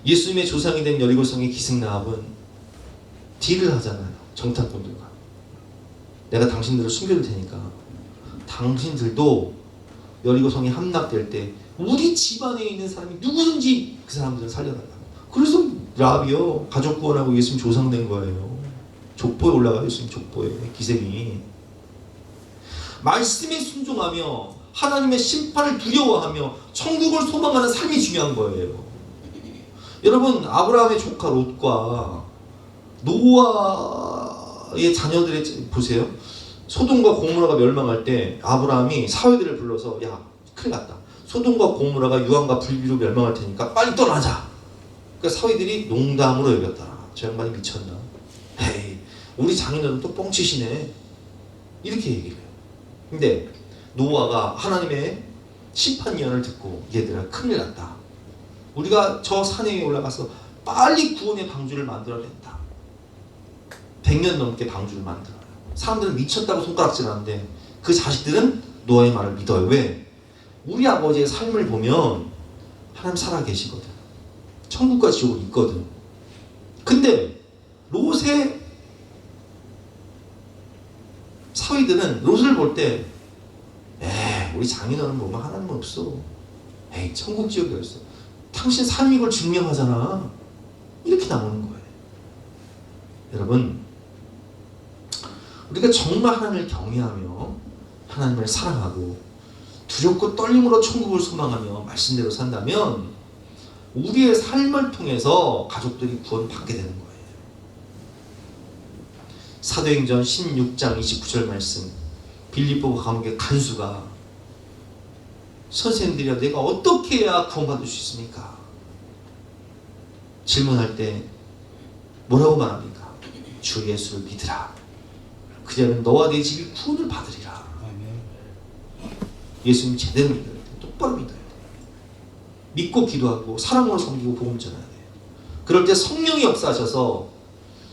예수님의 조상이 된 여리고성의 기생라합은 딜을 하잖아요. 정탐꾼들과. 내가 당신들을 숨겨줄 테니까 당신들도 여리고성이 함락될 때 우리 집안에 있는 사람이 누구든지 그 사람들을 살려달라고. 그래서 라합이요 가족 구원하고 예수님 조상된 거예요. 족보에 올라가요. 예수님 족보에. 기생이 말씀에 순종하며 하나님의 심판을 두려워하며 천국을 소망하는 삶이 중요한 거예요. 여러분, 아브라함의 조카 롯과 노아의 자녀들의 보세요. 소돔과 고모라가 멸망할 때 아브라함이 사회들을 불러서 야 큰일 났다. 소돔과 고모라가 유황과 불비로 멸망할 테니까 빨리 떠나자. 그러니까 사회들이 농담으로 여겼다. 저 양반이 미쳤나? 에이 우리 장인어른 또 뻥치시네. 이렇게 얘기를 해요. 근데 노아가 하나님의 심판 예언을 듣고 얘들아 큰일 났다. 우리가 저 산에 위에 올라가서 빨리 구원의 방주를 만들어낸다. 100년 넘게 방주를 만들어요. 사람들은 미쳤다고 손가락질하는데 그 자식들은 노아의 말을 믿어요. 왜? 우리 아버지의 삶을 보면 하나님 살아계시거든. 천국과 지옥은 있거든. 근데 롯의 사위들은 롯을 볼 때 우리 장인어른 보면 하나님은 없어. 에이 천국 지옥이 어딨어. 당신 삶이 이걸 증명하잖아. 이렇게 나오는 거예요. 여러분 우리가 정말 하나님을 경외하며 하나님을 사랑하고 두렵고 떨림으로 천국을 소망하며 말씀대로 산다면 우리의 삶을 통해서 가족들이 구원받게 되는 거예요. 사도행전 16장 29절 말씀 빌립보 감옥의 간수가 선생님들이야 내가 어떻게 해야 구원받을 수 있습니까? 질문할 때 뭐라고 말합니까? 주 예수를 믿으라. 그리하면 너와 내 집이 구원을 받으리라. 예수님 제대로 믿어야 돼. 똑바로 믿어야 돼. 믿고 기도하고 사랑으로 섬기고 복음 전해야 돼. 그럴 때 성령이 역사하셔서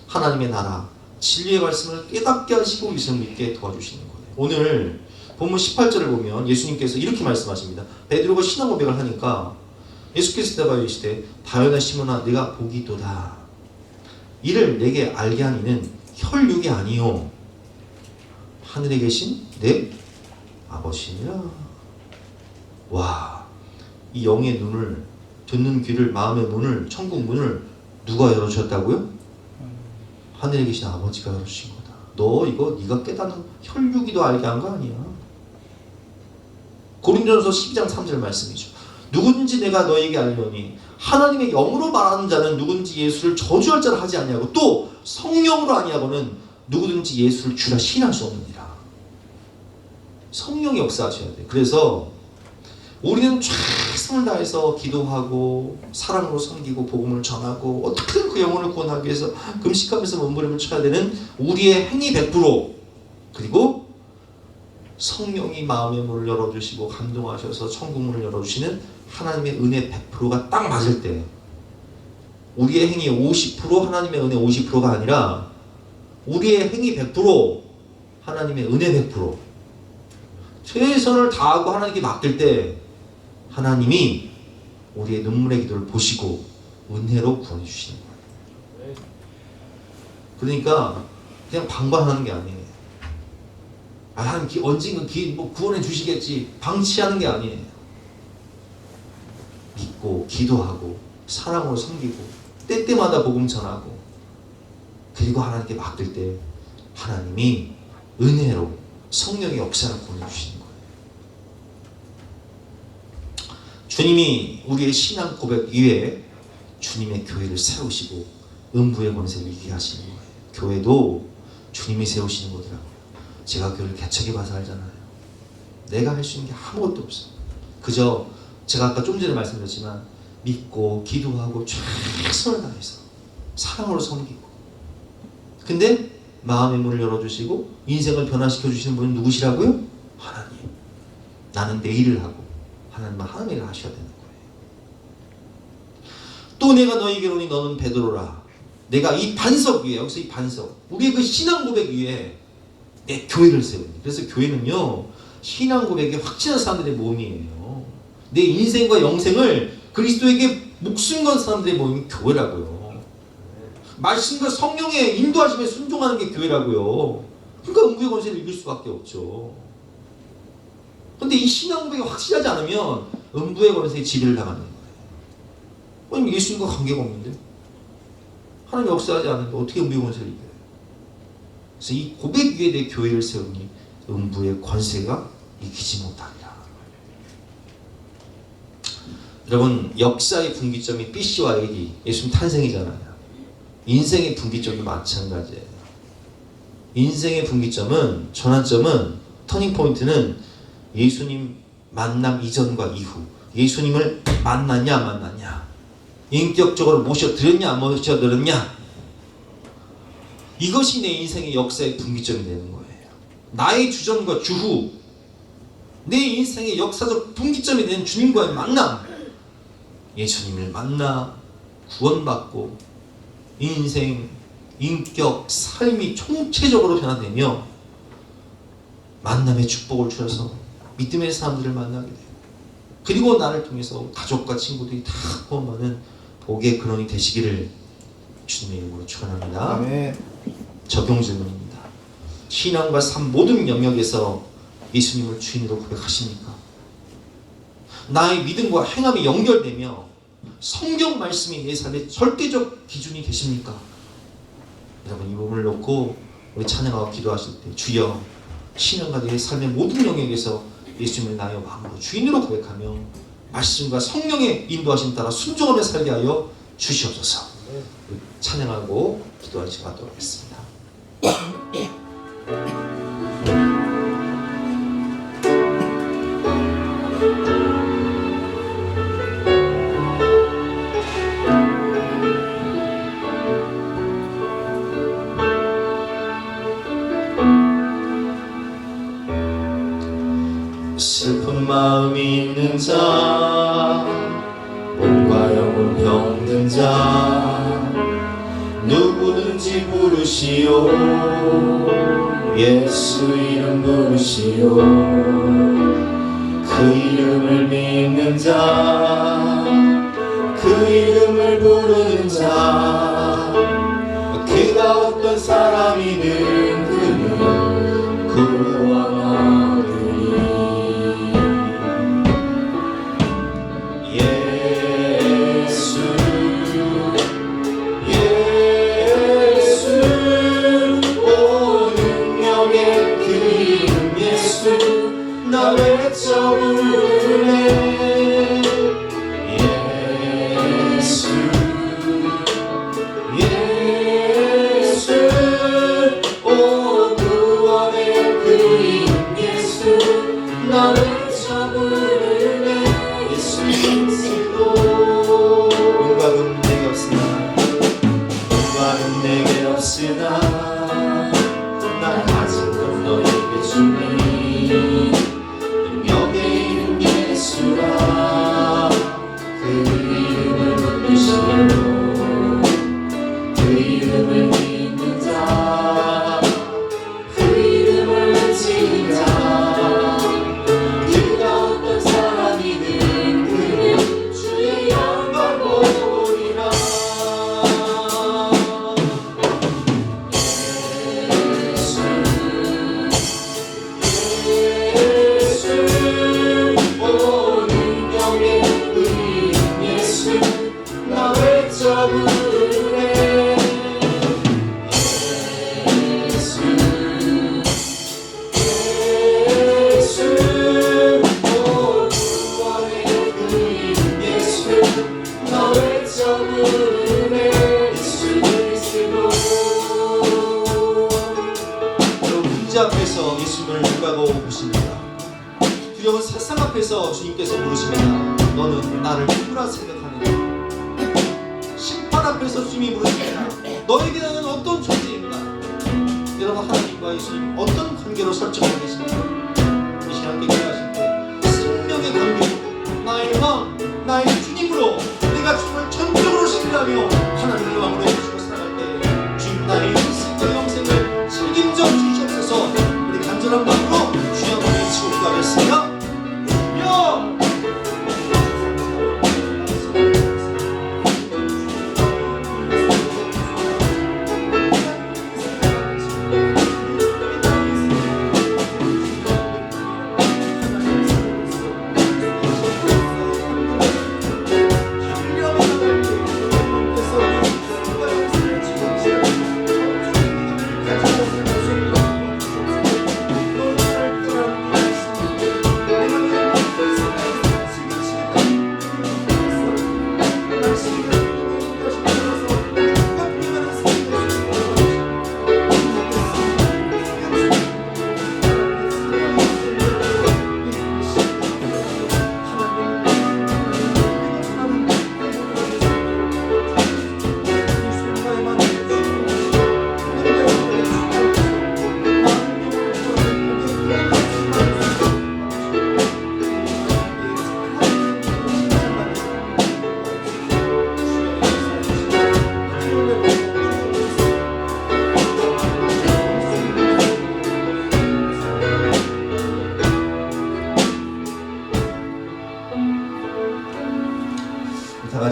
하나님의 나라 진리의 말씀을 깨닫게 하시고 예수를 믿게 도와주시는 거예요. 오늘 본문 18절을 보면 예수님께서 이렇게 말씀하십니다. 베드로가 신앙 고백을 하니까 예수께서 대답하여 이르시되 다요나 시몬아 네가 복이도다. 이를 내게 알게 하니는 혈육이 아니요 하늘에 계신 내 아버지니라. 와, 이 영의 눈을 듣는 귀를 마음의 문을 천국 문을 누가 열어주셨다고요? 하늘에 계신 아버지가 열어주신 거다. 너 이거 네가 깨닫는 혈육이도 알게 한 거 아니야. 고린도전서 12장 3절 말씀이죠. 누군지 내가 너에게 알려니 하나님의 영으로 말하는 자는 누군지 예수를 저주할 자를 하지 아니하고 또 성령으로 아니하고는 누구든지 예수를 주라 시인할 수 없느니라. 성령이 역사하셔야 돼. 그래서 우리는 최선을 다해서 기도하고 사랑으로 섬기고 복음을 전하고 어떻게든 그 영혼을 구원하기 위해서 금식하면서 몸부림을 쳐야 되는 우리의 행위 100% 그리고 성령이 마음의 문을 열어주시고 감동하셔서 천국 문을 열어주시는 하나님의 은혜 100%가 딱 맞을 때 우리의 행위 50% 하나님의 은혜 50%가 아니라 우리의 행위 100% 하나님의 은혜 100% 최선을 다하고 하나님께 맡길 때 하나님이 우리의 눈물의 기도를 보시고 은혜로 구원해 주시는 거예요. 그러니까 그냥 방관하는 게 아니에요. 하나님 언젠가 구원해 주시겠지 방치하는 게 아니에요. 믿고 기도하고 사랑으로 섬기고 때때마다 복음 전하고 그리고 하나님께 맡길 때 하나님이 은혜로 성령의 역사를 보내주시는 거예요. 주님이 우리의 신앙 고백 위에 주님의 교회를 세우시고 음부의 권세를 이기게 하시는 거예요. 교회도 주님이 세우시는 거더라고요. 제가 교회를 개척해 봐서 알잖아요. 내가 할 수 있는 게 아무것도 없어. 그저 제가 아까 좀 전에 말씀드렸지만 믿고 기도하고 최선을 다해서 사랑으로 섬기고 근데 마음의 문을 열어주시고 인생을 변화시켜 주시는 분은 누구시라고요? 하나님. 나는 내 일을 하고 하나님은 하나님의 일을 하셔야 되는 거예요. 또 내가 너희에게 오니 너는 베드로라. 내가 이 반석 위에 여기서 이 반석 우리의 그 신앙 고백 위에 내 교회를 세우니. 그래서 교회는요 신앙 고백이 확신한 사람들의 모임이에요. 내 인생과 영생을 그리스도에게 목숨 건 사람들의 모임이 교회라고요. 말씀과 성령의 인도하심에 순종하는 게 교회라고요. 그러니까 음부의 권세를 이길 수밖에 없죠. 근데 이 신앙 고백이 확실하지 않으면 음부의 권세에 지배를 당하는 거예요. 아니 예수님과 관계가 없는데 하나님 역사하지 않는데 어떻게 음부의 권세를 이겨요? 그래서 이 고백 위에 내 교회를 세우니 음부의 권세가 이기지 못하리라. 여러분 역사의 분기점이 BC와 AD 예수님 탄생이잖아요. 인생의 분기점도 마찬가지예요. 인생의 분기점은, 전환점은, 터닝포인트는 예수님 만남 이전과 이후, 예수님을 만났냐 안 만났냐, 인격적으로 모셔드렸냐 안 모셔드렸냐, 이것이 내 인생의 역사의 분기점이 되는 거예요. 나의 주전과 주후, 내 인생의 역사적 분기점이 되는 주님과의 만남, 예수님을 만나 구원받고 인생, 인격, 삶이 총체적으로 변화되며 만남의 축복을 주셔서 믿음의 사람들을 만나게 되고, 그리고 나를 통해서 가족과 친구들이 다 포함하는 복의 근원이 되시기를 주님의 이름으로 축원합니다. 아멘. 적용 질문입니다. 신앙과 삶 모든 영역에서 예수님을 주인으로 고백하십니까? 나의 믿음과 행함이 연결되며 성경 말씀이 내 삶의 절대적 기준이 되십니까? 여러분, 이 몸을 놓고 우리 찬양하고 기도하실 때, 주여, 신앙과 내 삶의 모든 영역에서 예수님을 나의 왕으로 주인으로 고백하며 말씀과 성령의 인도하심 따라 순종하며 살게 하여 주시옵소서. 찬양하고 기도하는 시간 갖도록 하겠습니다. 슬픈 마음이 있는 자, 몸과 영혼 병든 자, 누구든지 부르시오. 예수 이름 부르시오. 그 이름을 믿는 자, 그 이름을 부르는 자, 그가 어떤 사람이든 그는 구원하리니. 예수, 예수, 오 능력의 그 이름 예수, 나 외쳐 부르네. 예수, 예수, 오 구원의 그 이름 예수, 나 외쳐 부르네. 예수 그리스도. 눈과금 내게 없으나, 눈과금 내게 없으나, 날 가진 건 너에게 주니. 능력의 이름 예수라. 그 이름을 부르시오. 그 이름을 믿는 자, 그 이름을 외치는 자, 그가 어떤 사람이든 그는 주의 영광 보리라. 예수, 예수, 오 능력의 그 이름 예수, 나 외쳐 부르네. 예수, 예수, 오 구원의 그 이름 예수, 나 외쳐 부르네. 예수 그리스도. 여러분, 문제 앞에서 예수님을 누가고 보십니다. 두려운 세상 앞에서 주님께서 부르십니다. 너는 나를 누구라 생각하느냐. 심판 앞에서 주님이 부르십니다. 너에게 나는 어떤 존재인가. 여러분, 하나님과 예수님 어떤 관계로 설정하고 계십니까? 이 시간 기도하실 때 생명의 관계로, 나의 왕, 나의 주님으로 내가 주님을 전적으로 신뢰하며 하나님의 왕으로 모시고 살아갈 때 주님 나의 일생과 영생을 책임져 주시옵소서. 우리 간절한 마음으로 주여 한번 외치고 기도하겠습니다. 주여!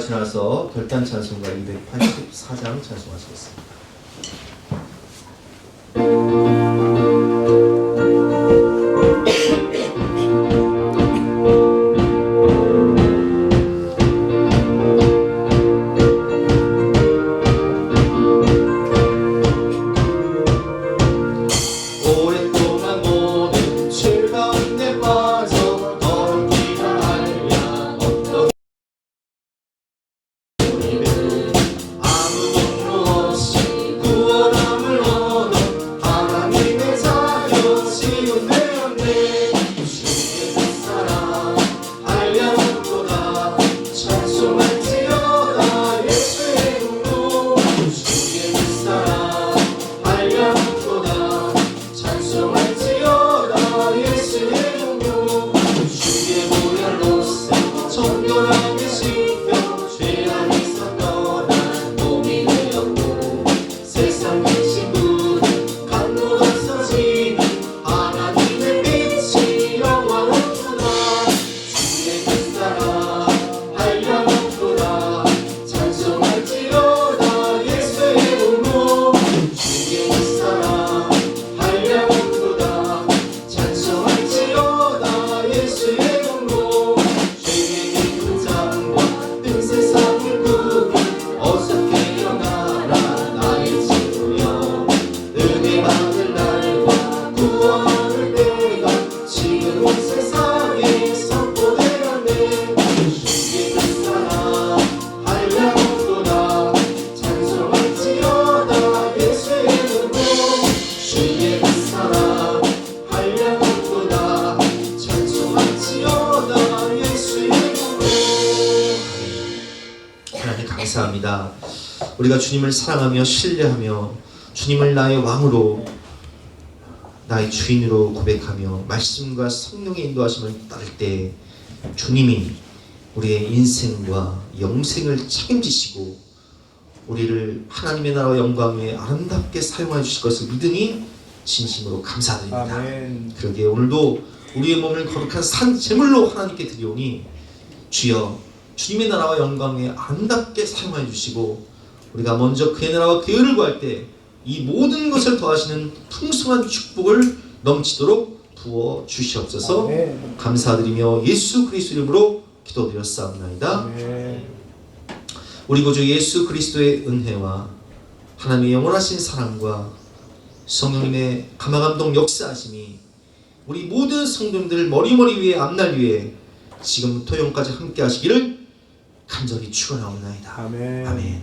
나서 결단 찬송가 284장 찬송하시겠습니다. 오랫동안 모든 죄 가운데 빠져 더럽기가 아니라 어떤 우리는 아무 공로 없이 구원함을 얻어 하나님의 자녀 지음되었네. 주의 사랑 한량보다 찬송할지어다 예수의 공로. 주의 사랑 한량보다 찬송할지어다 예수의 공로. 주의 보혈로서 정결하게 씻겨 죄악에서 떠난 몸이 되었고 세상 계신 분은 강로 없어지니 하나님의 빛이 영원하구나. 주의 그 사랑 한량없구나 찬송할지어다 예수의 공로. 주의 그 사랑 한량없구나 찬송할지어다 예수의 공로. 죄의 깊은 잠과 뜬 세상을 구비 어떻게 일어나라 나의 친구여. 은혜 받을 날과 구원을 때가 지금 온 세상에 선포되었네. 주의 그 사랑 한량없구나 찬송할지어다 예수의 공로. 주의 그 사랑 한량없구나 찬송할지어다 예수의 공로. 하나님 감사합니다. 우리가 주님을 사랑하며 신뢰하며 주님을 나의 왕으로 나의 주인으로 고백하며 말씀과 성령의 인도하심을 따를 때 주님이 우리의 인생과 영생을 책임지시고 우리를 하나님의 나라와 영광 위에 아름답게 사용해 주실 것을 믿으니 진심으로 감사드립니다. 아멘. 그러기에 오늘도 우리의 몸을 거룩한 산 제물로 하나님께 드리오니 주여 주님의 나라와 영광 위에 아름답게 사용해 주시고 우리가 먼저 그의 나라와 그의 의를 구할 때 이 모든 것을 더하시는 풍성한 축복을 넘치도록 부어 주시옵소서. 아멘. 감사드리며 예수 그리스도 이름으로 기도드렸사옵나이다. 아멘. 우리 구주 예수 그리스도의 은혜와 하나님의 영원하신 사랑과 성령님의 감화감동 역사하심이 우리 모든 성도님들 머리머리 위에 앞날 위에 지금부터 영까지 함께 하시기를 간절히 축원하옵나이다. 아멘. 아멘.